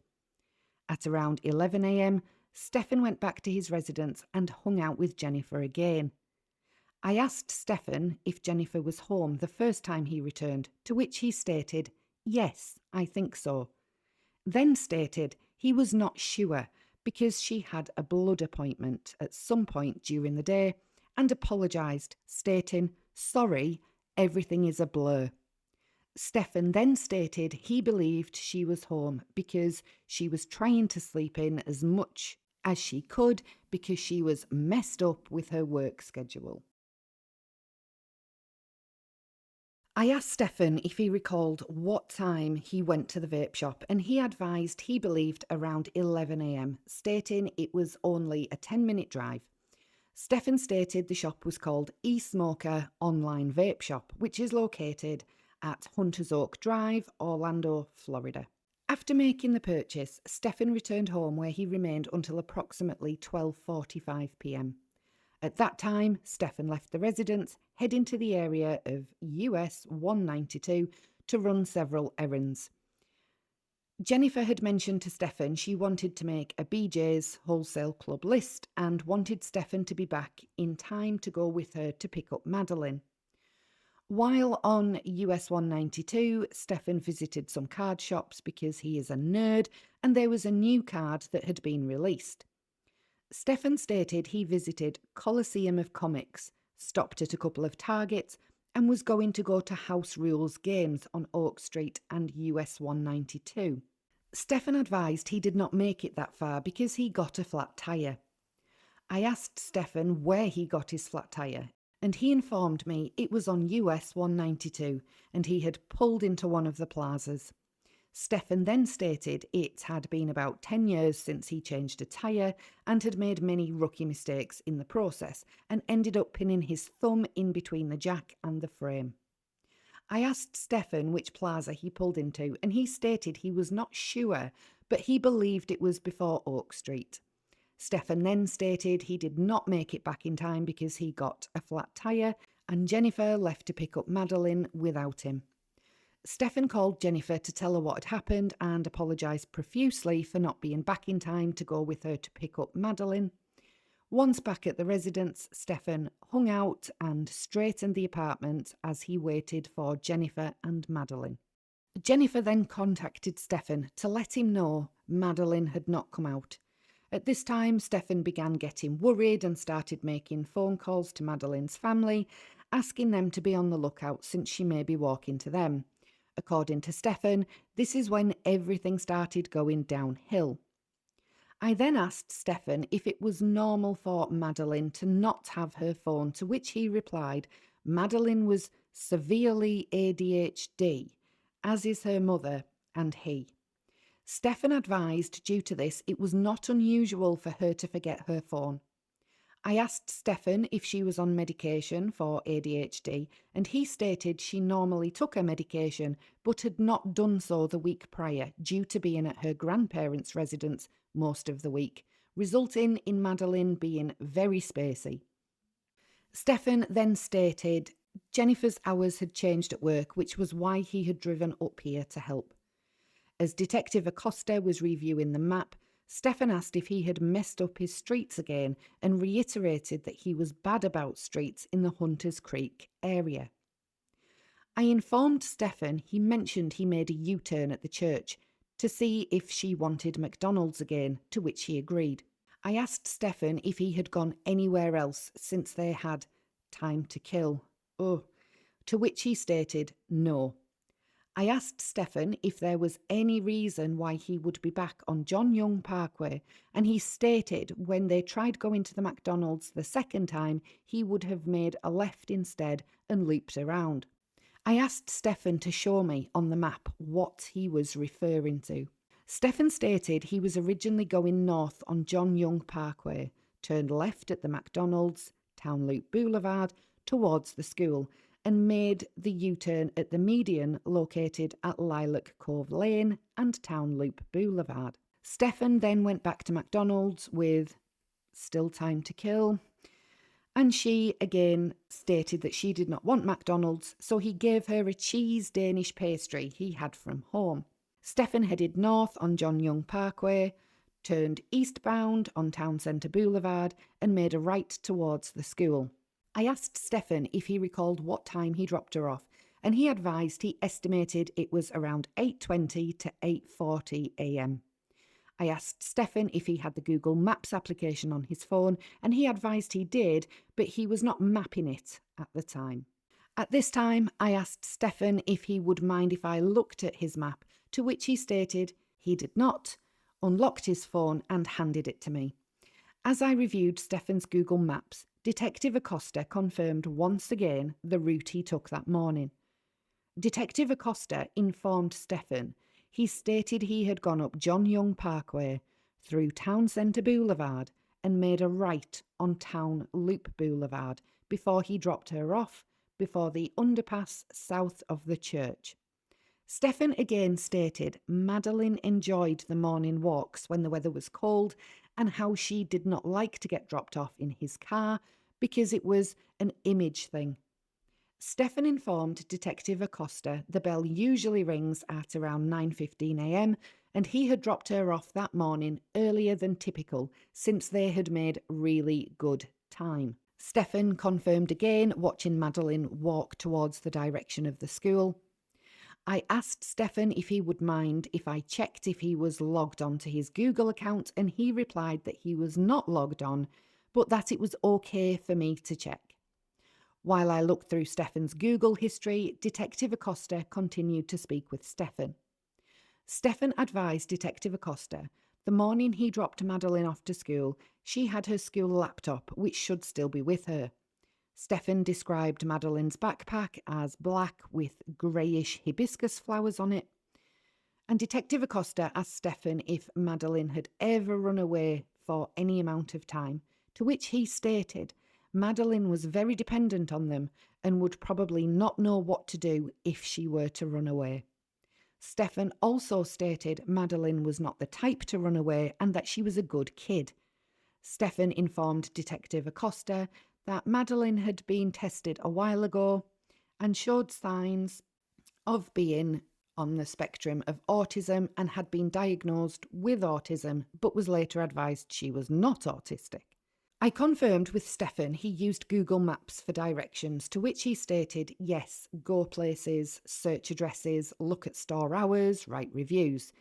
At around 11 a.m, Stephan went back to his residence and hung out with Jennifer again. I asked Stephan if Jennifer was home the first time he returned, to which he stated, "Yes, I think so." Then stated he was not sure because she had a blood appointment at some point during the day, and apologised, stating, "Sorry, everything is a blur." Stephan then stated he believed she was home because she was trying to sleep in as much as she could because she was messed up with her work schedule. I asked Stephan if he recalled what time he went to the vape shop, and he advised he believed around 11 a.m, stating it was only a 10-minute drive. Stephan stated the shop was called eSmoker Online Vape Shop, which is located at Hunters Oak Drive, Orlando, Florida. After making the purchase, Stephan returned home where he remained until approximately 12:45 p.m. At that time, Stephan left the residence, heading to the area of US 192 to run several errands. Jennifer had mentioned to Stephan she wanted to make a BJ's wholesale club list and wanted Stephan to be back in time to go with her to pick up Madeline. While on US 192, Stephan visited some card shops because he is a nerd and there was a new card that had been released. Stephan stated he visited Coliseum of Comics, stopped at a couple of Targets, and was going to go to House Rules Games on Oak Street and US 192. Stephan advised he did not make it that far because he got a flat tyre. I asked Stephan where he got his flat tyre, and he informed me it was on US 192 and he had pulled into one of the plazas. Stephan then stated it had been about 10 years since he changed a tyre and had made many rookie mistakes in the process and ended up pinning his thumb in between the jack and the frame. I asked Stephan which plaza he pulled into, and he stated he was not sure, but he believed it was before Oak Street. Stephan then stated he did not make it back in time because he got a flat tyre and Jennifer left to pick up Madeline without him. Stephan called Jennifer to tell her what had happened and apologised profusely for not being back in time to go with her to pick up Madeline. Once back at the residence, Stephan hung out and straightened the apartment as he waited for Jennifer and Madeline. Jennifer then contacted Stephan to let him know Madeline had not come out. At this time, Stephan began getting worried and started making phone calls to Madeline's family, asking them to be on the lookout since she may be walking to them. According to Stephan, this is when everything started going downhill. I then asked Stephan if it was normal for Madeline to not have her phone, to which he replied Madeline was severely ADHD, as is her mother and he. Stephan advised due to this it was not unusual for her to forget her phone. I asked Stephan if she was on medication for ADHD, and he stated she normally took her medication but had not done so the week prior due to being at her grandparents' residence most of the week, resulting in Madeline being very spacey. Stephan then stated Jennifer's hours had changed at work, which was why he had driven up here to help. As Detective Acosta was reviewing the map, Stephan asked if he had messed up his streets again and reiterated that he was bad about streets in the Hunters Creek area. I informed Stephan he mentioned he made a U-turn at the church to see if she wanted McDonald's again, to which he agreed. I asked Stephan if he had gone anywhere else since they had time to kill. To which he stated no. I asked Stephan if there was any reason why he would be back on John Young Parkway, and he stated when they tried going to the McDonald's the second time, he would have made a left instead and looped around. I asked Stephan to show me on the map what he was referring to. Stephan stated he was originally going north on John Young Parkway, turned left at the McDonald's, Town Loop Boulevard, towards the school, and made the U-turn at the median located at Lilac Cove Lane and Town Loop Boulevard. Stephan then went back to McDonald's with still time to kill, and she again stated that she did not want McDonald's, so he gave her a cheese Danish pastry he had from home. Stephan headed north on John Young Parkway, turned eastbound on Town Centre Boulevard, and made a right towards the school. I asked Stephan if he recalled what time he dropped her off, and he advised he estimated it was around 8:20 to 8:40 a.m. I asked Stephan if he had the Google Maps application on his phone, and he advised he did, but he was not mapping it at the time. At this time, I asked Stephan if he would mind if I looked at his map, to which he stated he did not, unlocked his phone and handed it to me. As I reviewed Stephan's Google Maps, Detective Acosta confirmed once again the route he took that morning. Detective Acosta informed Stephan he stated he had gone up John Young Parkway, through Town Centre Boulevard, and made a right on Town Loop Boulevard before he dropped her off before the underpass south of the church. Stephan again stated Madeline enjoyed the morning walks when the weather was cold and how she did not like to get dropped off in his car because it was an image thing. Stephan informed Detective Acosta the bell usually rings at around 9:15 a.m. and he had dropped her off that morning earlier than typical since they had made really good time. Stephan confirmed again watching Madeline walk towards the direction of the school. I asked Stephan if he would mind if I checked if he was logged on to his Google account, and he replied that he was not logged on, but that it was okay for me to check. While I looked through Stephan's Google history, Detective Acosta continued to speak with Stephan. Stephan advised Detective Acosta the morning he dropped Madeline off to school, she had her school laptop, which should still be with her. Stephan described Madeline's backpack as black with greyish hibiscus flowers on it. And Detective Acosta asked Stephan if Madeline had ever run away for any amount of time, to which he stated Madeline was very dependent on them and would probably not know what to do if she were to run away. Stephan also stated Madeline was not the type to run away and that she was a good kid. Stephan informed Detective Acosta that Madeline had been tested a while ago and showed signs of being on the spectrum of autism and had been diagnosed with autism, but was later advised she was not autistic. I confirmed with Stephan he used Google Maps for directions, to which he stated, yes, go places, search addresses, look at store hours, write reviews.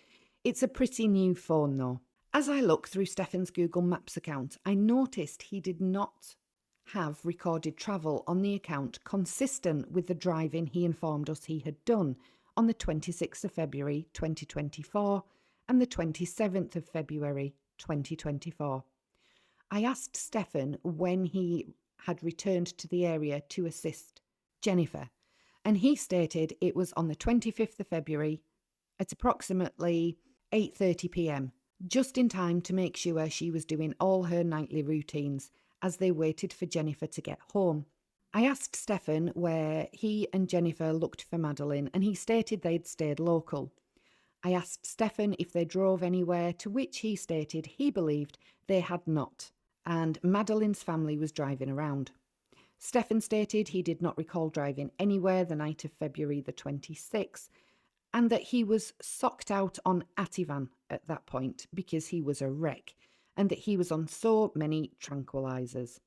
It's a pretty new phone though. As I looked through Stephan's Google Maps account, I noticed he did not have recorded travel on the account consistent with the driving he informed us he had done on the 26th of February 2024 and the 27th of February 2024. I asked Stephan when he had returned to the area to assist Jennifer, and he stated it was on the 25th of February at approximately 8:30 p.m, just in time to make sure she was doing all her nightly routines as they waited for Jennifer to get home. I asked Stephan where he and Jennifer looked for Madeline, and he stated they'd stayed local. I asked Stephan if they drove anywhere, to which he stated he believed they had not, and Madeline's family was driving around. Stephan stated he did not recall driving anywhere the night of February the 26th, and that he was socked out on Ativan at that point because he was a wreck, and that he was on so many tranquilizers.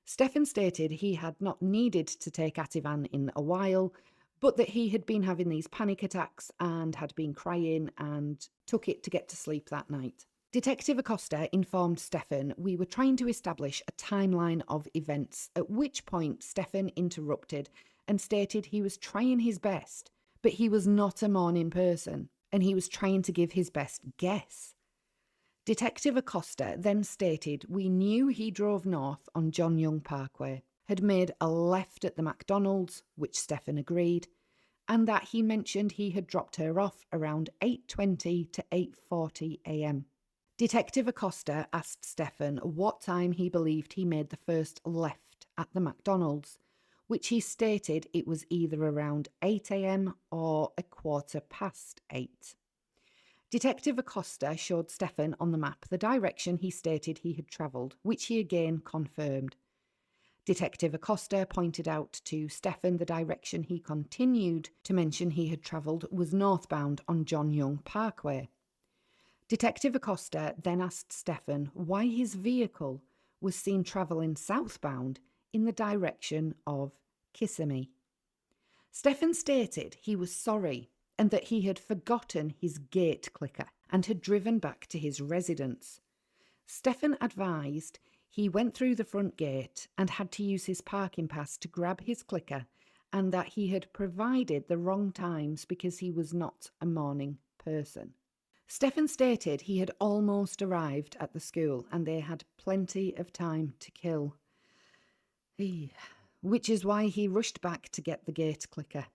Stephan stated he had not needed to take Ativan in a while, but that he had been having these panic attacks and had been crying and took it to get to sleep that night. Detective Acosta informed Stephan we were trying to establish a timeline of events, at which point Stephan interrupted and stated he was trying his best, but he was not a morning person, and he was trying to give his best guess. Detective Acosta then stated we knew he drove north on John Young Parkway, had made a left at the McDonald's, which Stephan agreed, and that he mentioned he had dropped her off around 8:20 to 8:40 a.m. Detective Acosta asked Stephan what time he believed he made the first left at the McDonald's, which he stated it was either around 8 a.m. or 8:15. Detective Acosta showed Stephan on the map the direction he stated he had travelled, which he again confirmed. Detective Acosta pointed out to Stephan the direction he continued to mention he had travelled was northbound on John Young Parkway. Detective Acosta then asked Stephan why his vehicle was seen travelling southbound in the direction of Kissimmee. Stephan stated he was sorry and that he had forgotten his gate clicker and had driven back to his residence. Stephan advised he went through the front gate and had to use his parking pass to grab his clicker, and that he had provided the wrong times because he was not a morning person. Stephan stated he had almost arrived at the school and they had plenty of time to kill, which is why he rushed back to get the gate clicker.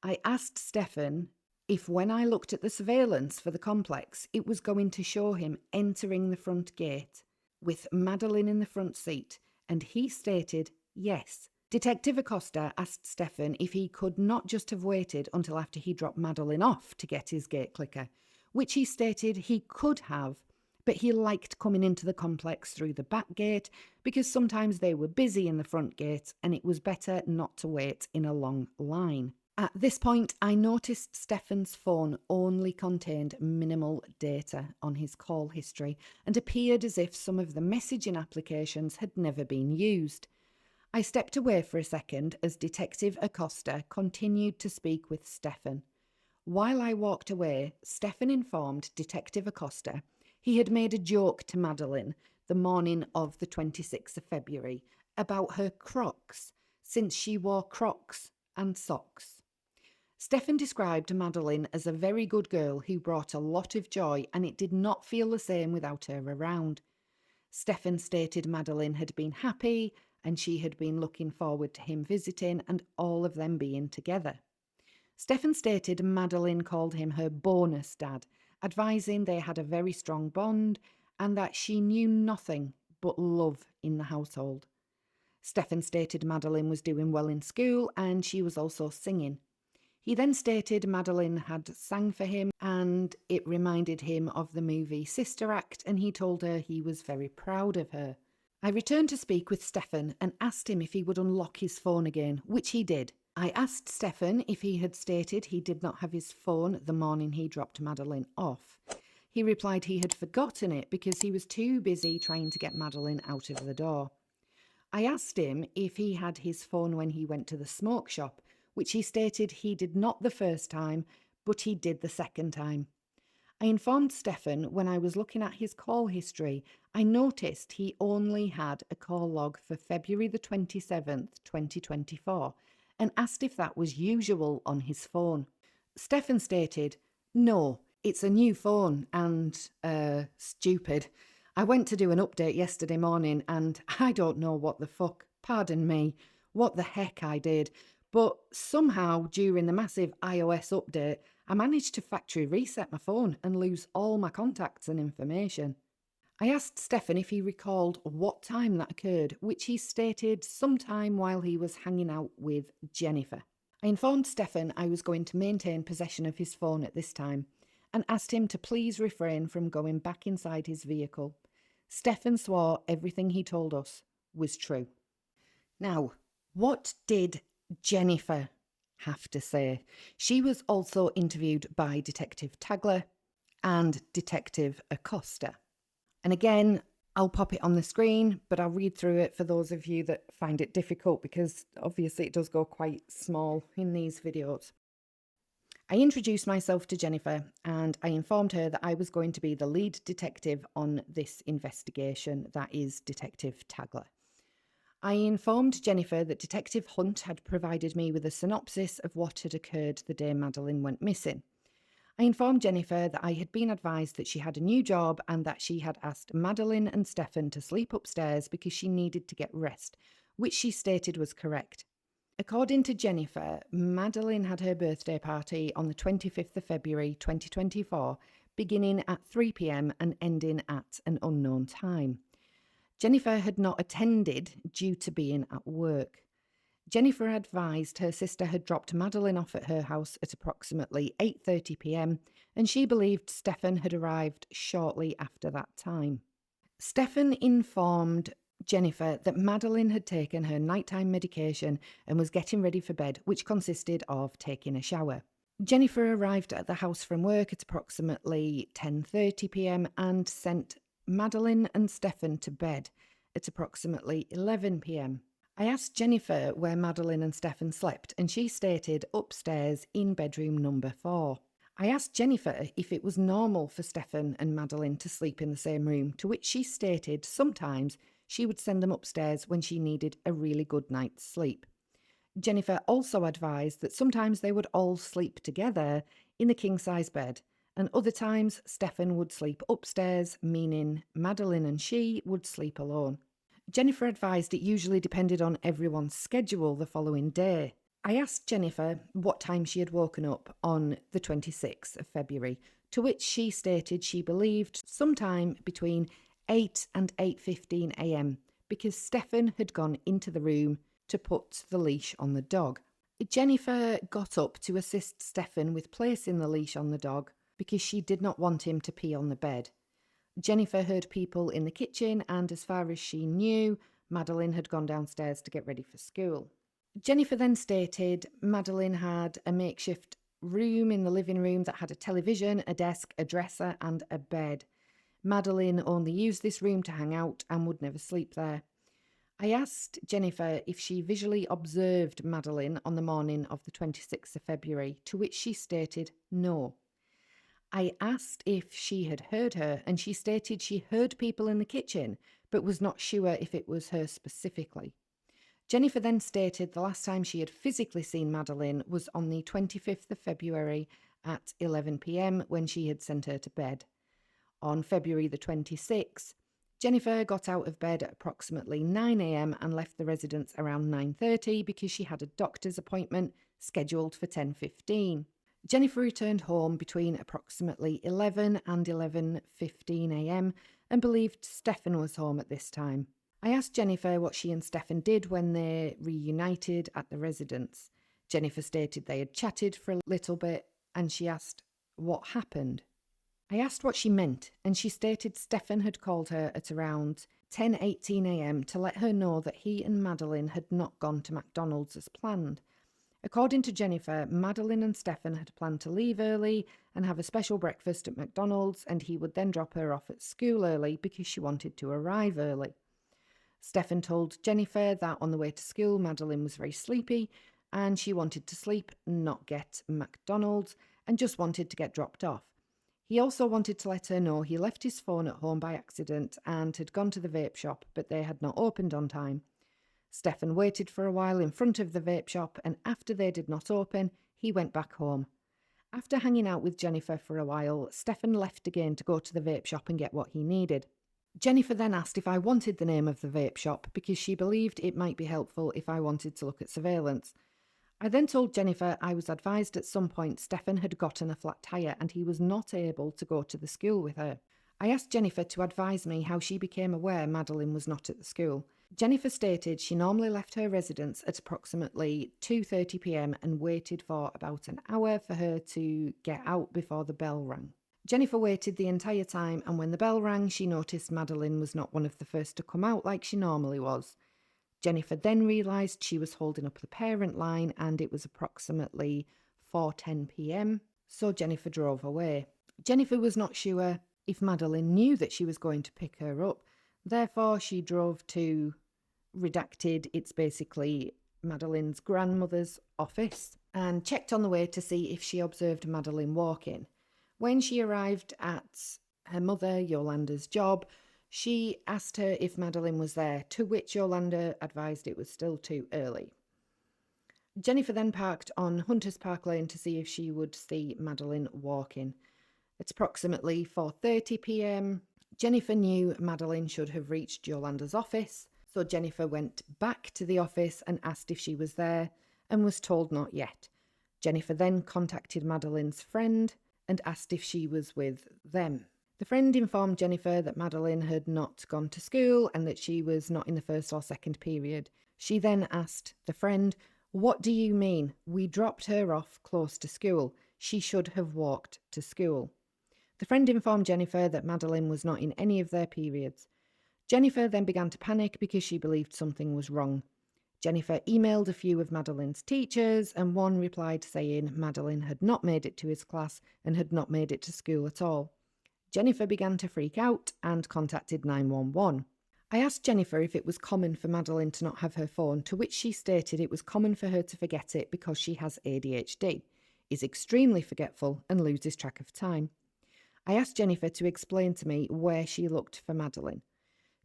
I asked Stephan if when I looked at the surveillance for the complex, it was going to show him entering the front gate with Madeline in the front seat, and he stated yes. Detective Acosta asked Stephan if he could not just have waited until after he dropped Madeline off to get his gate clicker, which he stated he could have, but he liked coming into the complex through the back gate because sometimes they were busy in the front gate and it was better not to wait in a long line. At this point, I noticed Stephan's phone only contained minimal data on his call history and appeared as if some of the messaging applications had never been used. I stepped away for a second as Detective Acosta continued to speak with Stephan. While I walked away, Stephan informed Detective Acosta he had made a joke to Madeline the morning of the 26th of February about her Crocs, since she wore Crocs and socks. Stephan described Madeline as a very good girl who brought a lot of joy, and it did not feel the same without her around. Stephan stated Madeline had been happy and she had been looking forward to him visiting and all of them being together. Stephan stated Madeline called him her bonus dad, advising they had a very strong bond and that she knew nothing but love in the household. Stephan stated Madeline was doing well in school and she was also singing. He then stated Madeline had sang for him and it reminded him of the movie Sister Act, and he told her he was very proud of her. I returned to speak with Stephan and asked him if he would unlock his phone again, which he did. I asked Stephan if he had stated he did not have his phone the morning he dropped Madeline off. He replied he had forgotten it because he was too busy trying to get Madeline out of the door. I asked him if he had his phone when he went to the smoke shop, which he stated he did not the first time, but he did the second time. I informed Stephan when I was looking at his call history, I noticed he only had a call log for February the 27th, 2024, and asked if that was usual on his phone. Stephan stated, no, it's a new phone and, stupid. I went to do an update yesterday morning and I don't know what the fuck, pardon me, what the heck I did. But somehow, during the massive iOS update, I managed to factory reset my phone and lose all my contacts and information. I asked Stephan if he recalled what time that occurred, which he stated sometime while he was hanging out with Jennifer. I informed Stephan I was going to maintain possession of his phone at this time and asked him to please refrain from going back inside his vehicle. Stephan swore everything he told us was true. Now, what did Jennifer have to say? She was also interviewed by Detective Tagler and Detective Acosta. And again, I'll pop it on the screen, but I'll read through it for those of you that find it difficult because obviously it does go quite small in these videos. I introduced myself to Jennifer and I informed her that I was going to be the lead detective on this investigation, that is Detective Tagler. I informed Jennifer that Detective Hunt had provided me with a synopsis of what had occurred the day Madeline went missing. I informed Jennifer that I had been advised that she had a new job and that she had asked Madeline and Stephan to sleep upstairs because she needed to get rest, which she stated was correct. According to Jennifer, Madeline had her birthday party on the 25th of February 2024, beginning at 3 p.m. and ending at an unknown time. Jennifer had not attended due to being at work. Jennifer advised her sister had dropped Madeline off at her house at approximately 8:30 p.m. and she believed Stephan had arrived shortly after that time. Stephan informed Jennifer that Madeline had taken her nighttime medication and was getting ready for bed, which consisted of taking a shower. Jennifer arrived at the house from work at approximately 10:30 p.m. and sent Madeline and Stephan to bed at approximately 11 p.m. I asked Jennifer where Madeline and Stephan slept, and she stated upstairs in bedroom number 4. I asked Jennifer if it was normal for Stephan and Madeline to sleep in the same room, to which she stated sometimes she would send them upstairs when she needed a really good night's sleep. Jennifer also advised that sometimes they would all sleep together in a king-size bed, and other times Stephan would sleep upstairs, meaning Madeline and she would sleep alone. Jennifer advised it usually depended on everyone's schedule the following day. I asked Jennifer what time she had woken up on the 26th of February, to which she stated she believed sometime between 8 and 8:15 a.m. because Stephan had gone into the room to put the leash on the dog. Jennifer got up to assist Stephan with placing the leash on the dog because she did not want him to pee on the bed. Jennifer heard people in the kitchen, and as far as she knew, Madeline had gone downstairs to get ready for school. Jennifer then stated Madeline had a makeshift room in the living room that had a television, a desk, a dresser, and a bed. Madeline only used this room to hang out and would never sleep there. I asked Jennifer if she visually observed Madeline on the morning of the 26th of February, to which she stated no. I asked if she had heard her, and she stated she heard people in the kitchen, but was not sure if it was her specifically. Jennifer then stated the last time she had physically seen Madeline was on the 25th of February at 11 p.m. when she had sent her to bed. On February the 26th, Jennifer got out of bed at approximately 9 a.m. and left the residence around 9:30 because she had a doctor's appointment scheduled for 10:15. Jennifer returned home between approximately 11 and 11:15 a.m. and believed Stephan was home at this time. I asked Jennifer what she and Stephan did when they reunited at the residence. Jennifer stated they had chatted for a little bit, and she asked what happened. I asked what she meant, and she stated Stephan had called her at around 10:18 a.m. to let her know that he and Madeline had not gone to McDonald's as planned. According to Jennifer, Madeline and Stephan had planned to leave early and have a special breakfast at McDonald's, and he would then drop her off at school early because she wanted to arrive early. Stephan told Jennifer that on the way to school, Madeline was very sleepy and she wanted to sleep, not get McDonald's, and just wanted to get dropped off. He also wanted to let her know he left his phone at home by accident and had gone to the vape shop, but they had not opened on time. Stephan waited for a while in front of the vape shop, and after they did not open, he went back home. After hanging out with Jennifer for a while, Stephan left again to go to the vape shop and get what he needed. Jennifer then asked if I wanted the name of the vape shop because she believed it might be helpful if I wanted to look at surveillance. I then told Jennifer I was advised at some point Stephan had gotten a flat tire and he was not able to go to the school with her. I asked Jennifer to advise me how she became aware Madeline was not at the school. Jennifer stated she normally left her residence at approximately 2:30 p.m. and waited for about an hour for her to get out before the bell rang. Jennifer waited the entire time, and when the bell rang, she noticed Madeline was not one of the first to come out like she normally was. Jennifer then realised she was holding up the parent line, and it was approximately 4:10 p.m, so Jennifer drove away. Jennifer was not sure if Madeline knew that she was going to pick her up, Therefore, she drove to redacted, it's basically Madeline's grandmother's office, and checked on the way to see if she observed Madeline walking. When she arrived at her mother, Yolanda's job, she asked her if Madeline was there, to which Yolanda advised it was still too early. Jennifer then parked on Hunters Park Lane to see if she would see Madeline walking. At approximately 4:30 p.m, Jennifer knew Madeline should have reached Yolanda's office, so Jennifer went back to the office and asked if she was there and was told not yet. Jennifer then contacted Madeline's friend and asked if she was with them. The friend informed Jennifer that Madeline had not gone to school and that she was not in the first or second period. She then asked the friend, "What do you mean? We dropped her off close to school. She should have walked to school." The friend informed Jennifer that Madeline was not in any of their periods. Jennifer then began to panic because she believed something was wrong. Jennifer emailed a few of Madeline's teachers, and one replied saying Madeline had not made it to his class and had not made it to school at all. Jennifer began to freak out and contacted 911. I asked Jennifer if it was common for Madeline to not have her phone, to which she stated it was common for her to forget it because she has ADHD, is extremely forgetful and loses track of time. I asked Jennifer to explain to me where she looked for Madeline.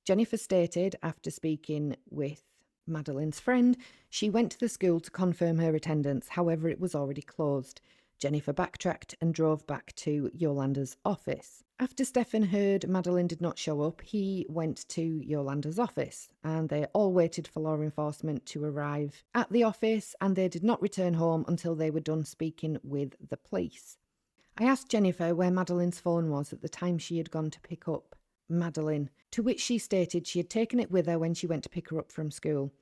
Jennifer stated, after speaking with Madeline's friend, she went to the school to confirm her attendance, however it was already closed. Jennifer backtracked and drove back to Yolanda's office. After Stephan heard Madeline did not show up, he went to Yolanda's office, and they all waited for law enforcement to arrive at the office, and they did not return home until they were done speaking with the police. I asked Jennifer where Madeline's phone was at the time she had gone to pick up Madeline, to which she stated she had taken it with her when she went to pick her up from school.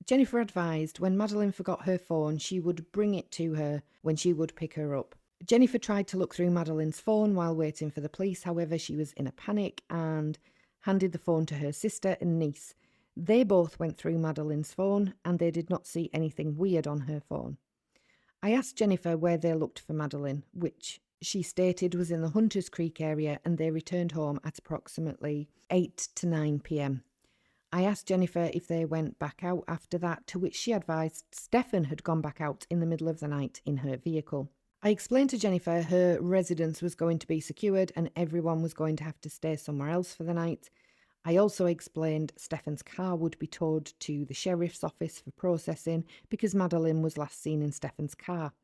Jennifer advised when Madeline forgot her phone, she would bring it to her when she would pick her up. Jennifer tried to look through Madeline's phone while waiting for the police, however she was in a panic and handed the phone to her sister and niece. They both went through Madeline's phone and they did not see anything weird on her phone. I asked Jennifer where they looked for Madeline, which she stated was in the Hunters Creek area, and they returned home at approximately 8 to 9 p.m. I asked Jennifer if they went back out after that, to which she advised Stephan had gone back out in the middle of the night in her vehicle. I explained to Jennifer her residence was going to be secured and everyone was going to have to stay somewhere else for the night. I also explained Stephan's car would be towed to the sheriff's office for processing because Madeline was last seen in Stephan's car.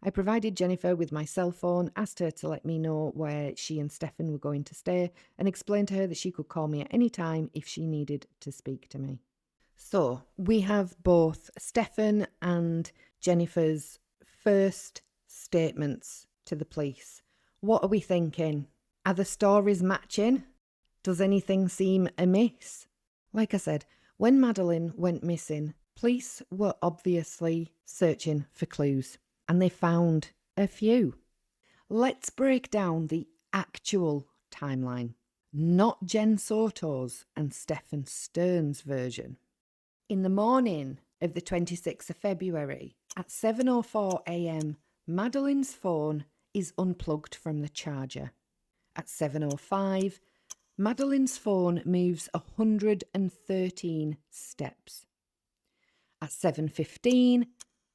I provided Jennifer with my cell phone, asked her to let me know where she and Stephan were going to stay, and explained to her that she could call me at any time if she needed to speak to me. So, we have both Stephan and Jennifer's first statements to the police. What are we thinking? Are the stories matching? Does anything seem amiss? Like I said, when Madeline went missing, police were obviously searching for clues. And they found a few. Let's break down the actual timeline, not Jen Soto's and Stephan Sterns' version. In the morning of the 26th of February, at 7:04 a.m, Madeline's phone is unplugged from the charger. At 7:05, Madeline's phone moves 113 steps. At 7:15,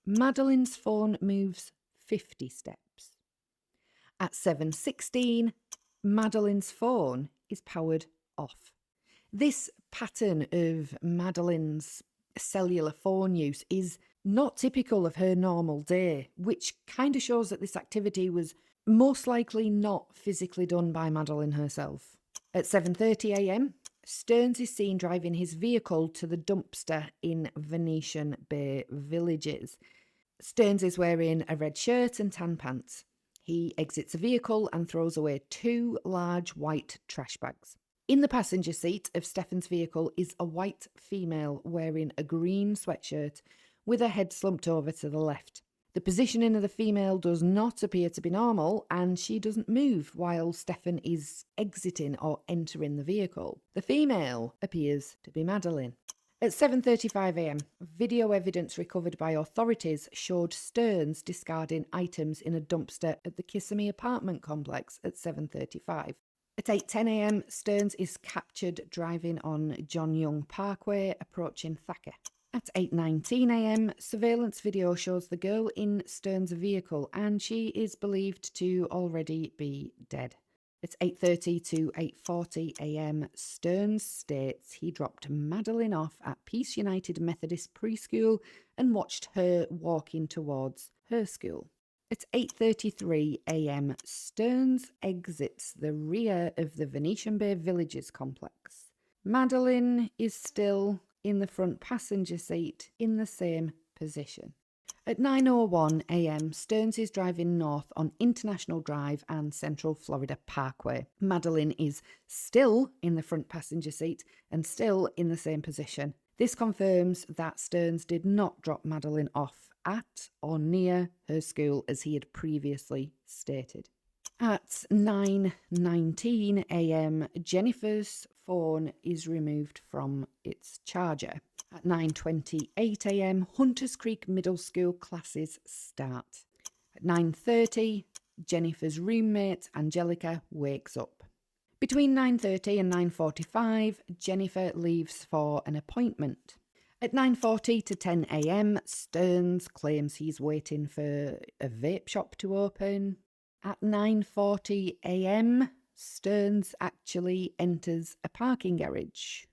Madeline's phone moves 50 steps. At 7:16, Madeline's phone is powered off. This pattern of Madeline's cellular phone use is not typical of her normal day, which kind of shows that this activity was most likely not physically done by Madeline herself. At 7:30 a.m, Sterns is seen driving his vehicle to the dumpster in Venetian Bay Villages. Sterns is wearing a red shirt and tan pants. He exits the vehicle and throws away 2 large white trash bags. In the passenger seat of Stephan's vehicle is a white female wearing a green sweatshirt with her head slumped over to the left. The positioning of the female does not appear to be normal, and she doesn't move while Stephan is exiting or entering the vehicle. The female appears to be Madeline. At 7:35 a.m, video evidence recovered by authorities showed Sterns discarding items in a dumpster at the Kissimmee apartment complex at 7:35. At 8:10 a.m, Sterns is captured driving on John Young Parkway, approaching Thacker. At 8:19 a.m, surveillance video shows the girl in Sterns' vehicle, and she is believed to already be dead. At 8:30 to 8:40 a.m, Sterns states he dropped Madeline off at Peace United Methodist Preschool and watched her walking towards her school. At 8:33 a.m, Sterns exits the rear of the Venetian Bay Villages complex. Madeline is still in the front passenger seat in the same position. At 9:01 a.m, Sterns is driving north on International Drive and Central Florida Parkway. Madeline is still in the front passenger seat and still in the same position. This confirms that Sterns did not drop Madeline off at or near her school as he had previously stated. At 9:19 a.m, Jennifer's phone is removed from its charger. At 9:28 a.m, Hunters Creek Middle School classes start. At 9:30, Jennifer's roommate, Angelica, wakes up. Between 9:30 and 9:45, Jennifer leaves for an appointment. At 9:40 to 10 a.m, Sterns claims he's waiting for a vape shop to open. At 9:40 a.m, Sterns actually enters a parking garage.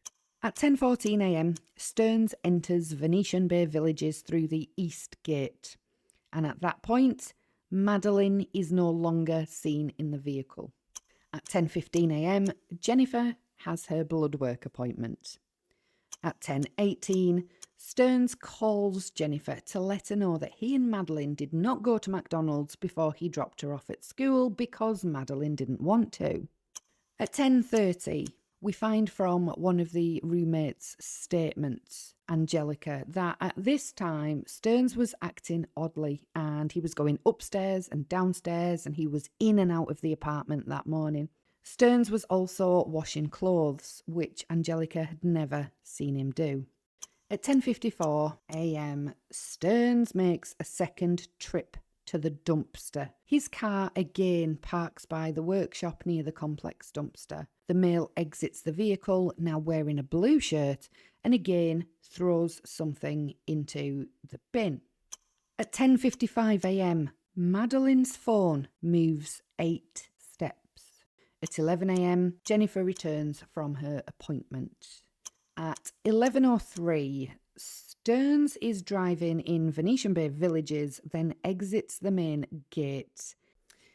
At 10:14 a.m, Sterns enters Venetian Bay Villages through the east gate. And at that point, Madeline is no longer seen in the vehicle. At 10:15 a.m, Jennifer has her blood work appointment. At 10:18, Sterns calls Jennifer to let her know that he and Madeline did not go to McDonald's before he dropped her off at school because Madeline didn't want to. At 10:30, we find from one of the roommates' statements, Angelica, that at this time Sterns was acting oddly and he was going upstairs and downstairs and he was in and out of the apartment that morning. Sterns was also washing clothes, which Angelica had never seen him do. At 10:54 a.m, Sterns makes a second trip to the dumpster. His car again parks by the workshop near the complex dumpster. The male exits the vehicle, now wearing a blue shirt, and again throws something into the bin. At 10:55 a.m, Madeline's phone moves 8 steps. At 11 a.m, Jennifer returns from her appointment. At 11:03, Sterns is driving in Venetian Bay Villages, then exits the main gate.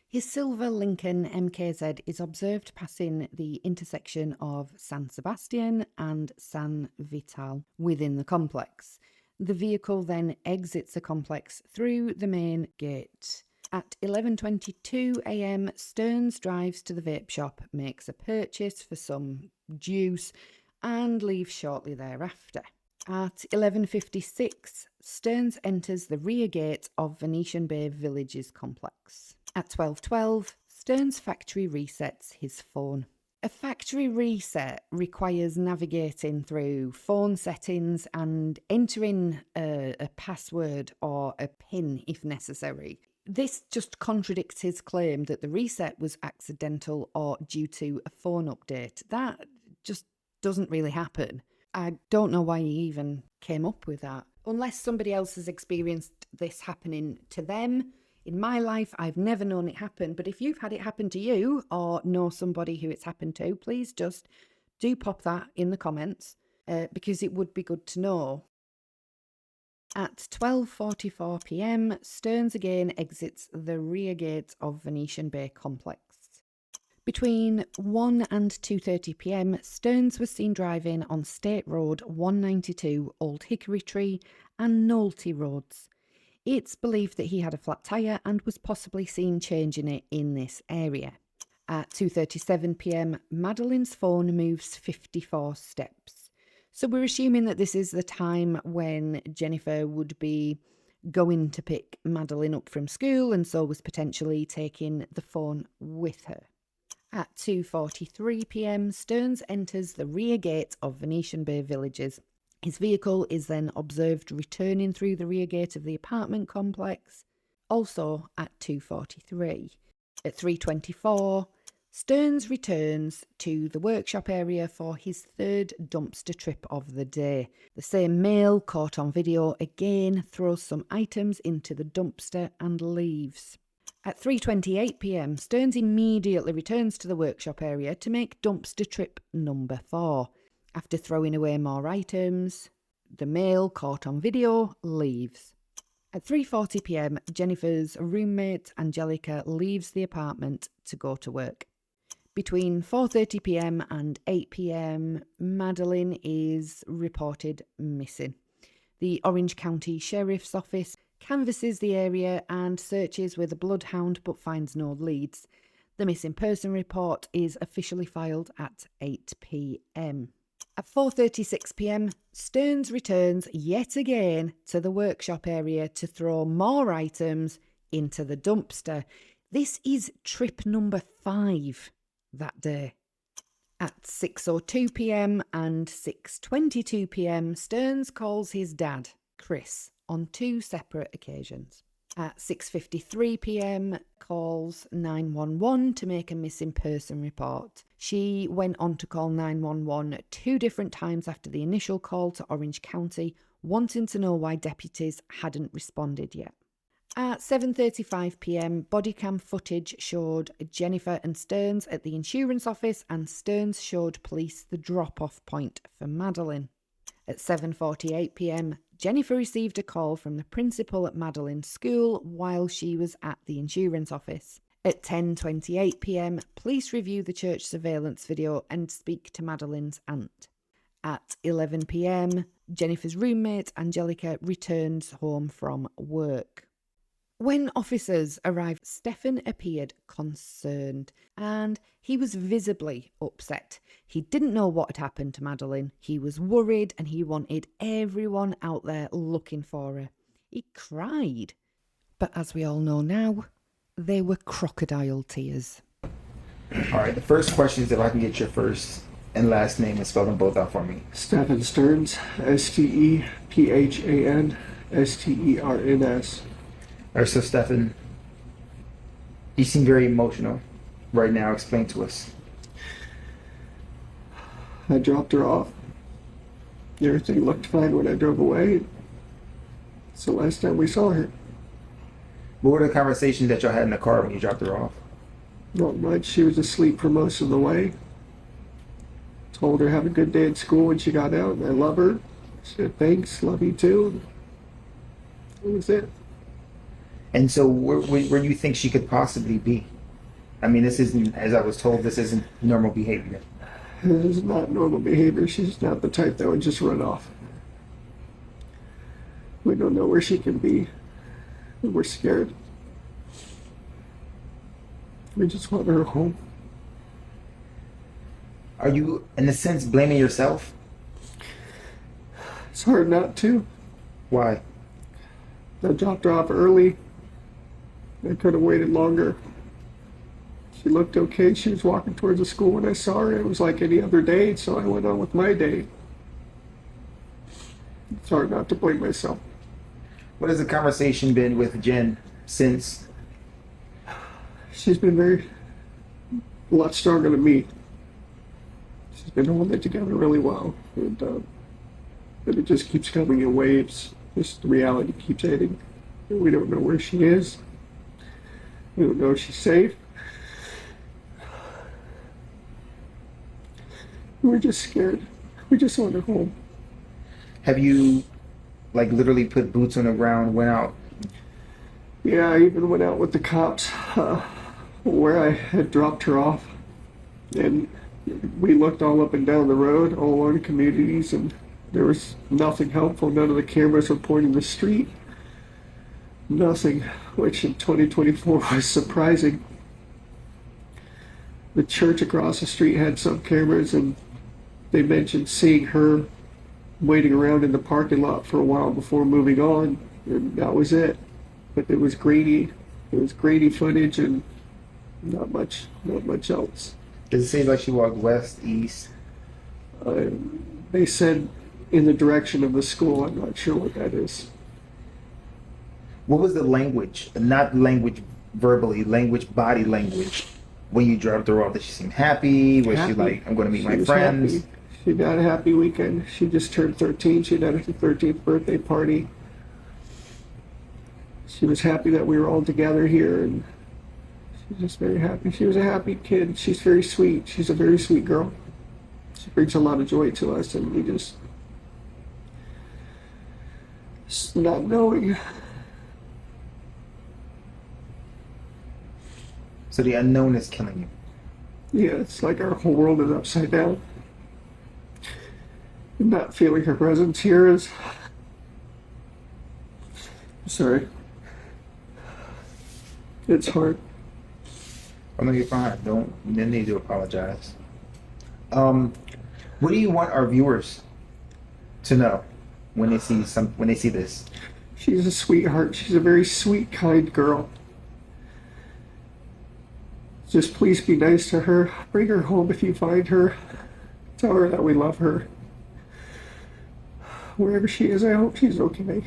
His silver Lincoln MKZ is observed passing the intersection of San Sebastian and San Vital within the complex. The vehicle then exits the complex through the main gate. At 11:22 a.m, Sterns drives to the vape shop, makes a purchase for some juice, and leaves shortly thereafter. At 11:56, Sterns enters the rear gate of Venetian Bay Villages complex. At 12:12, Sterns factory resets his phone. A factory reset requires navigating through phone settings and entering a password or a PIN if necessary. This just contradicts his claim that the reset was accidental or due to a phone update. That just doesn't really happen. I don't know why he even came up with that. Unless somebody else has experienced this happening to them. In my life, I've never known it happen. But if you've had it happen to you or know somebody who it's happened to, please just do pop that in the comments because it would be good to know. At 12:44 p.m, Sterns again exits the rear gate of Venetian Bay complex. Between 1 and 2:30 p.m, Sterns was seen driving on State Road 192, Old Hickory Tree and Nolte Roads. It's believed that he had a flat tyre and was possibly seen changing it in this area. At 2:37 p.m, Madeline's phone moves 54 steps. So we're assuming that this is the time when Jennifer would be going to pick Madeline up from school and so was potentially taking the phone with her. At 2:43 p.m, Sterns enters the rear gate of Venetian Bay Villages. His vehicle is then observed returning through the rear gate of the apartment complex, also at 2:43. At 3:24, Sterns returns to the workshop area for his third dumpster trip of the day. The same male, caught on video, again throws some items into the dumpster and leaves. At 3:28 p.m, Sterns immediately returns to the workshop area to make dumpster trip number 4. After throwing away more items, the male, caught on video, leaves. At 3:40 p.m, Jennifer's roommate, Angelica, leaves the apartment to go to work. Between 4:30 p.m. and 8 p.m, Madeline is reported missing. The Orange County Sheriff's Office canvasses the area and searches with a bloodhound but finds no leads. The missing person report is officially filed at 8 p.m. At 4:36 p.m, Sterns returns yet again to the workshop area to throw more items into the dumpster. This is trip number 5 that day. At 6:02 p.m. and 6:22 p.m, Sterns calls his dad, Chris, on 2 separate occasions. At 6:53 p.m, calls 911 to make a missing person report. She went on to call 911 2 different times after the initial call to Orange County, wanting to know why deputies hadn't responded yet. At 7:35 p.m, body cam footage showed Jennifer and Sterns at the insurance office, and Sterns showed police the drop-off point for Madeline. At 7:48 p.m, Jennifer received a call from the principal at Madeline's school while she was at the insurance office. At 10:28 p.m, police review the church surveillance video and speak to Madeline's aunt. At 11 p.m, Jennifer's roommate, Angelica, returns home from work. When officers arrived, Stephan appeared concerned and he was visibly upset. He didn't know what had happened to Madeline. He was worried and he wanted everyone out there looking for her. He cried. But as we all know now, they were crocodile tears. All right, the first question is if I can get your first and last name and spell them both out for me. Stephan Sterns, Stephan Sterns. All right, so Stephan, you seem very emotional right now. Explain to us. I dropped her off. Everything looked fine when I drove away. It's the last time we saw her. What were the conversations that y'all had in the car when you dropped her off? Not much. She was asleep for most of the way. Told her have a good day at school when she got out, and I love her. She said thanks, love you too. That was it. And so where do you think she could possibly be? I mean, this isn't, as I was told, this isn't normal behavior. This is not normal behavior. She's not the type that would just run off. We don't know where she can be. We're scared. We just want her home. Are you, in a sense, blaming yourself? It's hard not to. Why? I dropped her off early. I could have waited longer. She looked okay. She was walking towards the school when I saw her. It was like any other day, so I went on with my day. It's hard not to blame myself. What has the conversation been with Jen since? She's been a lot stronger than me. She's been holding it together really well. And but it just keeps coming in waves. Just the reality keeps hitting. We don't know where she is. We don't know if she's safe. We're just scared. We just want her home. Have you, like, literally put boots on the ground, went out? Yeah, I even went out with the cops where I had dropped her off. And we looked all up and down the road, all along the communities, and there was nothing helpful. None of the cameras were pointing the street. Nothing, which in 2024 was surprising. The church across the street had some cameras, and they mentioned seeing her waiting around in the parking lot for a while before moving on, and that was it. But it was grainy. It was grainy footage, and not much else. Does it seem like she walked west, east? They said in the direction of the school. I'm not sure what that is. What was the language? Not language verbally, language, body language when you dropped her off, did she seem happy? Was she Happy. like, I'm going to meet She my was friends? happy. She had a happy weekend. She just turned 13. She had her 13th birthday party. She was happy that we were all together here, and she's just very happy. She was a happy kid. She's very sweet. She's a very sweet girl. She brings a lot of joy to us, and we just not knowing. So the unknown is killing you. Yeah, it's like our whole world is upside down. And not feeling her presence here is. Sorry. It's hard. Oh no, you're fine. Don't need to apologize. What do you want our viewers to know when they see this? She's a sweetheart. She's a very sweet, kind girl. Just please be nice to her. Bring her home if you find her. Tell her that we love her. Wherever she is, I hope she's okay.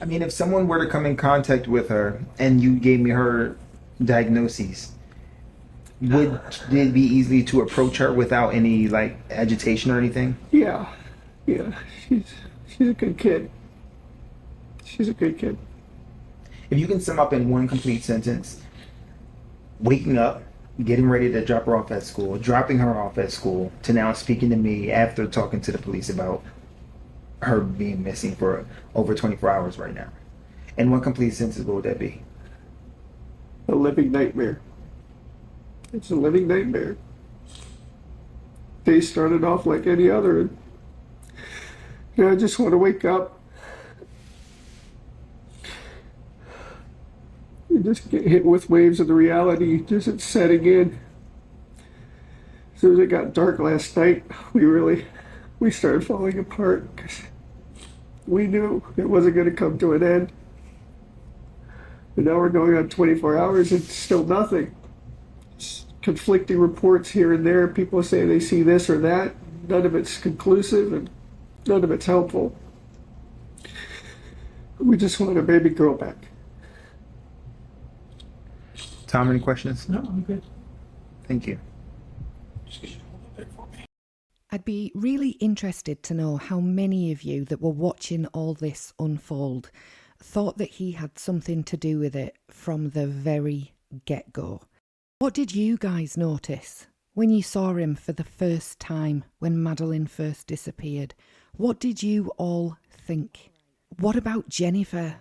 I mean, if someone were to come in contact with her and you gave me her diagnoses, would it be easy to approach her without any like agitation or anything? Yeah. She's a good kid. She's a good kid. If you can sum up in one complete sentence, waking up, getting ready to drop her off at school, dropping her off at school, to now speaking to me after talking to the police about her being missing for over 24 hours right now. In one complete sentence, what would that be? A living nightmare. It's a living nightmare. They started off like any other. And I just want to wake up and just get hit with waves of the reality. Just it's setting in. As soon as it got dark last night, we started falling apart because we knew it wasn't going to come to an end. And now we're going on 24 hours and still nothing. It's conflicting reports here and there. People say they see this or that. None of it's conclusive and none of it's helpful. We just want our baby girl back. Tom, any questions? No, I'm good. Thank you. I'd be really interested to know how many of you that were watching all this unfold thought that he had something to do with it from the very get-go. What did you guys notice when you saw him for the first time when Madeline first disappeared? What did you all think? What about Jennifer?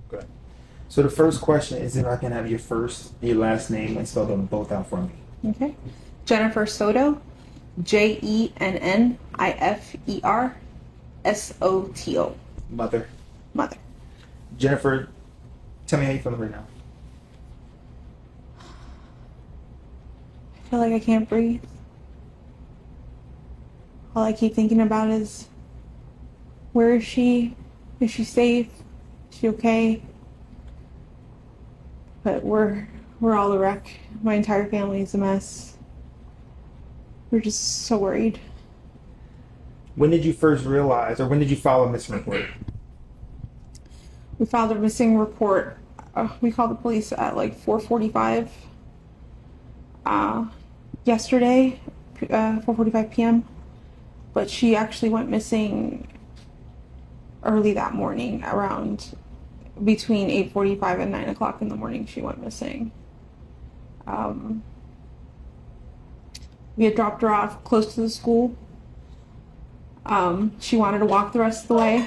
Good. So the first question is if I can have your first, your last name, and spell them both out for me. Okay. Jennifer Soto, JENNIFER Mother. Mother. Jennifer, tell me how you feeling right now. I feel like I can't breathe. All I keep thinking about is, where is she? Is she safe? Is she okay? But we're all a wreck. My entire family is a mess. We're just so worried. When did you first realize, or when did you file a missing report? We filed a missing report. We called the police at like 4:45 yesterday, 4:45 p.m. But she actually went missing early that morning, around between 8:45 and 9 o'clock in the morning. She went missing. We had dropped her off close to the school. She wanted to walk the rest of the way.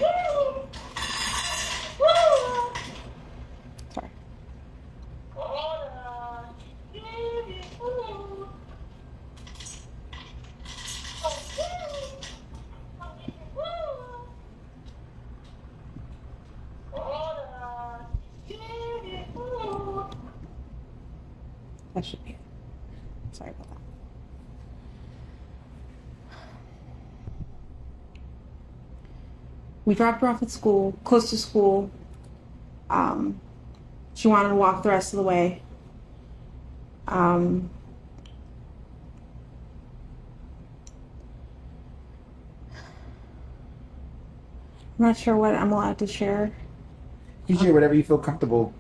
Sorry. That should be it. Sorry about that. We dropped her off at school, close to school. She wanted to walk the rest of the way. I'm not sure what I'm allowed to share. You share whatever you feel comfortable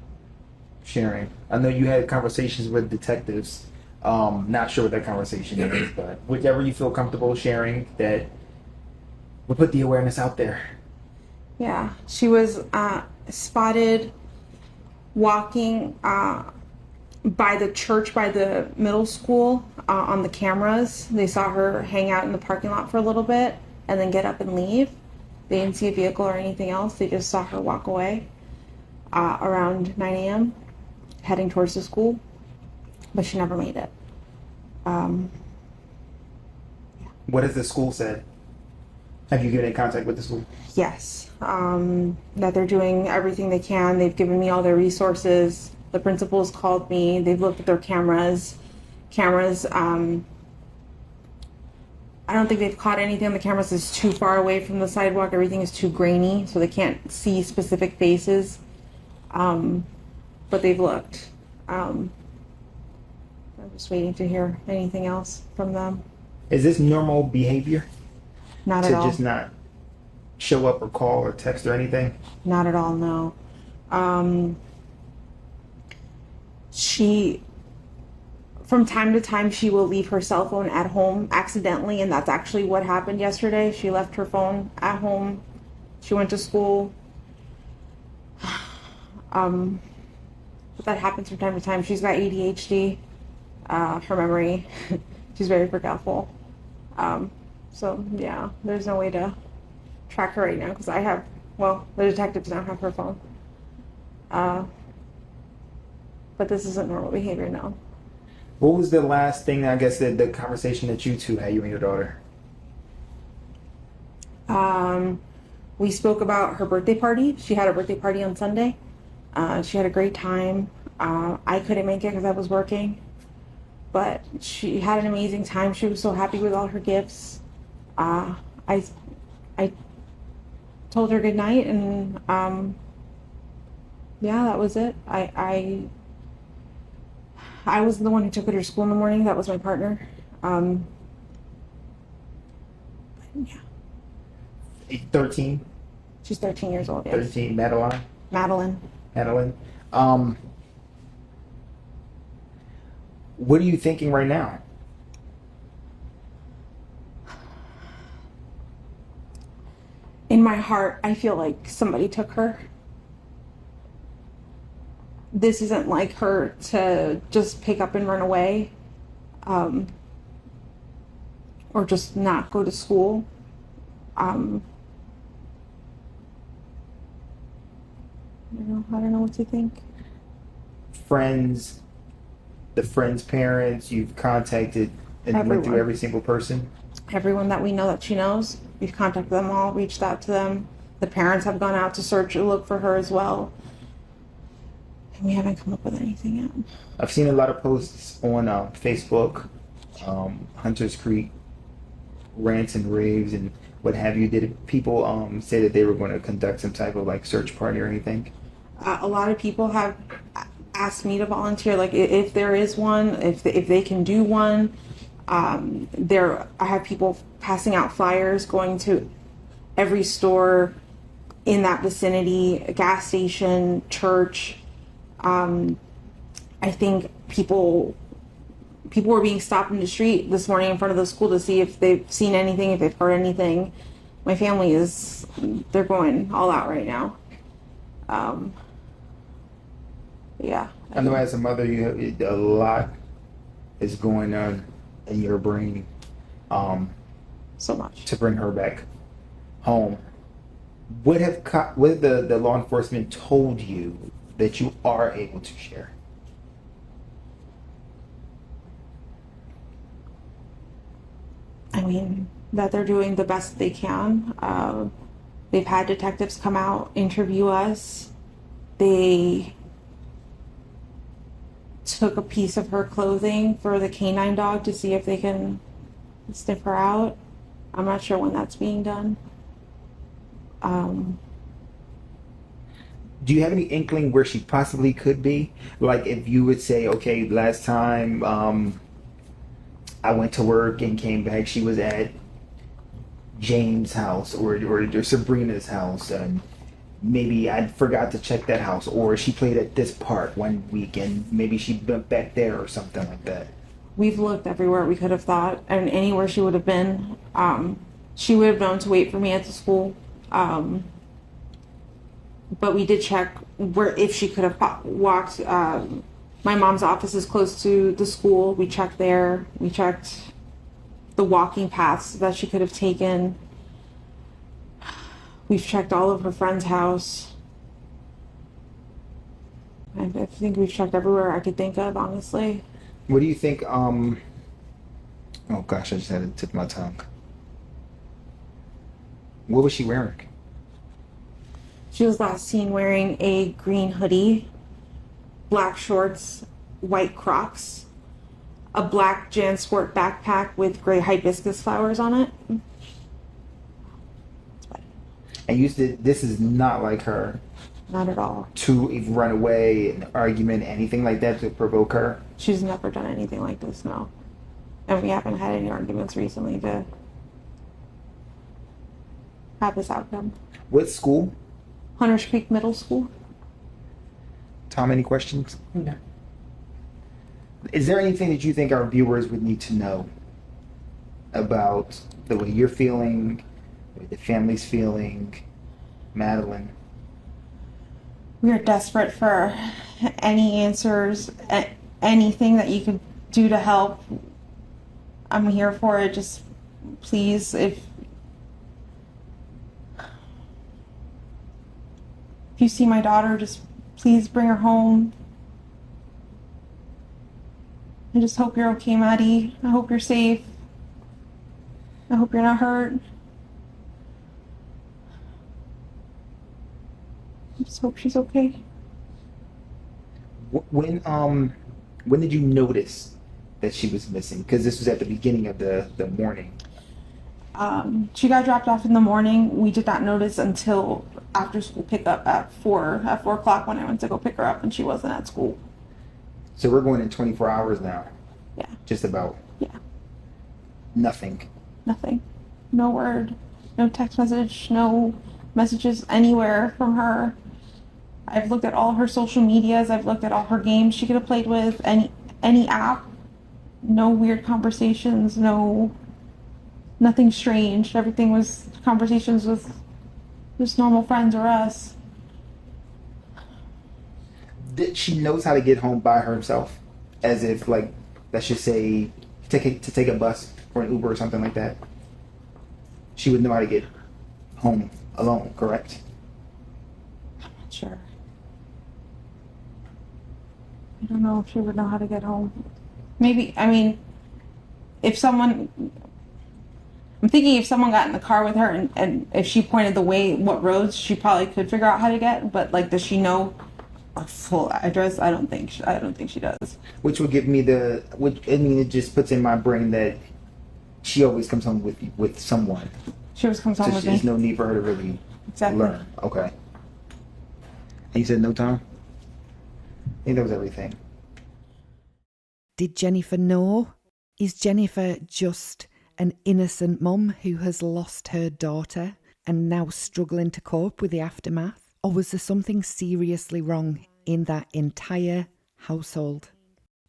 sharing. I know you had conversations with detectives. Not sure what that conversation is, but whichever you feel comfortable sharing, that will put the awareness out there. Yeah, she was spotted walking by the church, by the middle school, on the cameras. They saw her hang out in the parking lot for a little bit and then get up and leave. They didn't see a vehicle or anything else. They just saw her walk away around 9 a.m. heading towards the school, but she never made it. What has the school said? Have you given in contact with the school? Yes, that they're doing everything they can. They've given me all their resources. The principals called me. They've looked at their cameras. I don't think they've caught anything on the cameras is too far away from the sidewalk. Everything is too grainy, so they can't see specific faces. But they've looked. I'm just waiting to hear anything else from them. Is this normal behavior? Not To at all. just not show up or call or text or anything? Not at all, no. She, from time to time, she will leave her cell phone at home accidentally, and that's actually what happened yesterday. She left her phone at home. She went to school. But that happens from time to time. She's got ADHD, her memory. She's very forgetful. So, yeah, there's no way to track her right now because the detectives now have her phone. But this isn't normal behavior now. What was the last thing, I guess, the conversation that you two had, you and your daughter? We spoke about her birthday party. She had a birthday party on Sunday. She had a great time. I couldn't make it because I was working. But she had an amazing time. She was so happy with all her gifts. I told her good night, and yeah, that was it. I was the one who took her to school in the morning. That was my partner. Yeah. 13? She's 13 years old, yes. 13, Madeline? Madeline. Madeline. What are you thinking right now? In my heart, I feel like somebody took her. This isn't like her to just pick up and run away, or just not go to school. I don't know what to think. Friends, the friends' parents, you've contacted and went through Everyone. every single person? Everyone that we know that she knows, we've contacted them all, reached out to them. The parents have gone out to search and look for her as well. And we haven't come up with anything yet. I've seen a lot of posts on Facebook, Hunters Creek rants and raves and what have you. Did people say that they were going to conduct some type of like search party or anything? A lot of people have asked me to volunteer, like if there is one, if they can do one. I have people passing out flyers, going to every store in that vicinity, a gas station, church. I think people were being stopped in the street this morning in front of the school to see if they've seen anything, if they've heard anything. My family they're going all out right now. Yeah. I know as a mother, a lot is going on in your brain So much. to bring her back home. What have the law enforcement told you that you are able to share? I mean, that they're doing the best they can. They've had detectives come out, interview us. They took a piece of her clothing for the canine dog to see if they can sniff her out. I'm not sure when that's being done. Do you have any inkling where she possibly could be? Like if you would say, okay, last time I went to work and came back, she was at James' house or Sabrina's house, and maybe I forgot to check that house, or she played at this park one weekend, maybe she went back there or something like that. We've looked everywhere we could have thought, and anywhere she would have been. She would have known to wait for me at the school. But we did check where if she could have walked. My mom's office is close to the school. We checked there. We checked the walking paths that she could have taken. We've checked all of her friend's house. I think we've checked everywhere I could think of, honestly. What do you think, oh gosh, I just had to tip my tongue. What was she wearing? She was last seen wearing a green hoodie, black shorts, white Crocs, a black JanSport backpack with gray hibiscus flowers on it. And you said this is not like her Not at all. to even run away, an argument, anything like that to provoke her? She's never done anything like this, no. And we haven't had any arguments recently to have this outcome. What school? Hunters Creek Middle School. Tom, any questions? No. Is there anything that you think our viewers would need to know about the way you're feeling, the way the family's feeling, Madeline? We are desperate for any answers, anything that you could do to help. I'm here for it. Just please, if you see my daughter, just please bring her home. I just hope you're okay, Maddie. I hope you're safe. I hope you're not hurt. I just hope she's okay. When did you notice that she was missing? Because this was at the beginning of the morning. She got dropped off in the morning. We did not notice until after school pickup at 4 o'clock when I went to go pick her up and she wasn't at school. So we're going in 24 hours now. Yeah. Just about. Yeah. Nothing. Nothing. No word. No text message. No messages anywhere from her. I've looked at all her social medias. I've looked at all her games she could have played with. Any app. No weird conversations. Nothing strange. Everything was conversations with just normal friends or us. She knows how to get home by herself, as if, like, let's just say, to take a bus or an Uber or something like that. She would know how to get home alone, correct? I'm not sure. I don't know if she would know how to get home. Maybe, I mean, I'm thinking if someone got in the car with her and if she pointed the way, what roads, she probably could figure out how to get, but like, does she know a full address? I don't think she does. Which would give me it just puts in my brain that she always comes home with someone. She always comes home So with me. there's no need for her to really Exactly. learn. Okay. And you said no, Tom? I think that was everything. Did Jennifer know? Is Jennifer just an innocent mum who has lost her daughter and now struggling to cope with the aftermath? Or was there something seriously wrong in that entire household?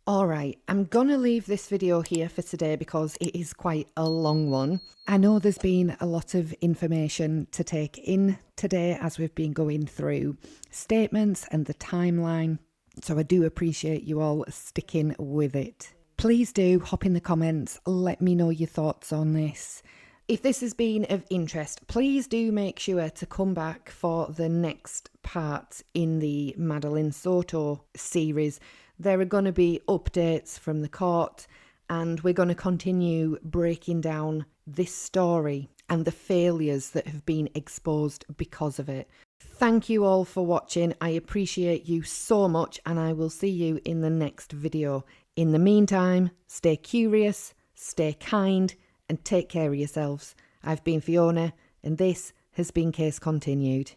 Alright, I'm gonna leave this video here for today because it is quite a long one. I know there's been a lot of information to take in today as we've been going through statements and the timeline, so I do appreciate you all sticking with it. Please do hop in the comments, let me know your thoughts on this. If this has been of interest, please do make sure to come back for the next part in the Madeline Soto series. There are going to be updates from the court and we're going to continue breaking down this story and the failures that have been exposed because of it. Thank you all for watching. I appreciate you so much and I will see you in the next video. In the meantime, stay curious, stay kind and take care of yourselves. I've been Fiona and this has been Case Continued.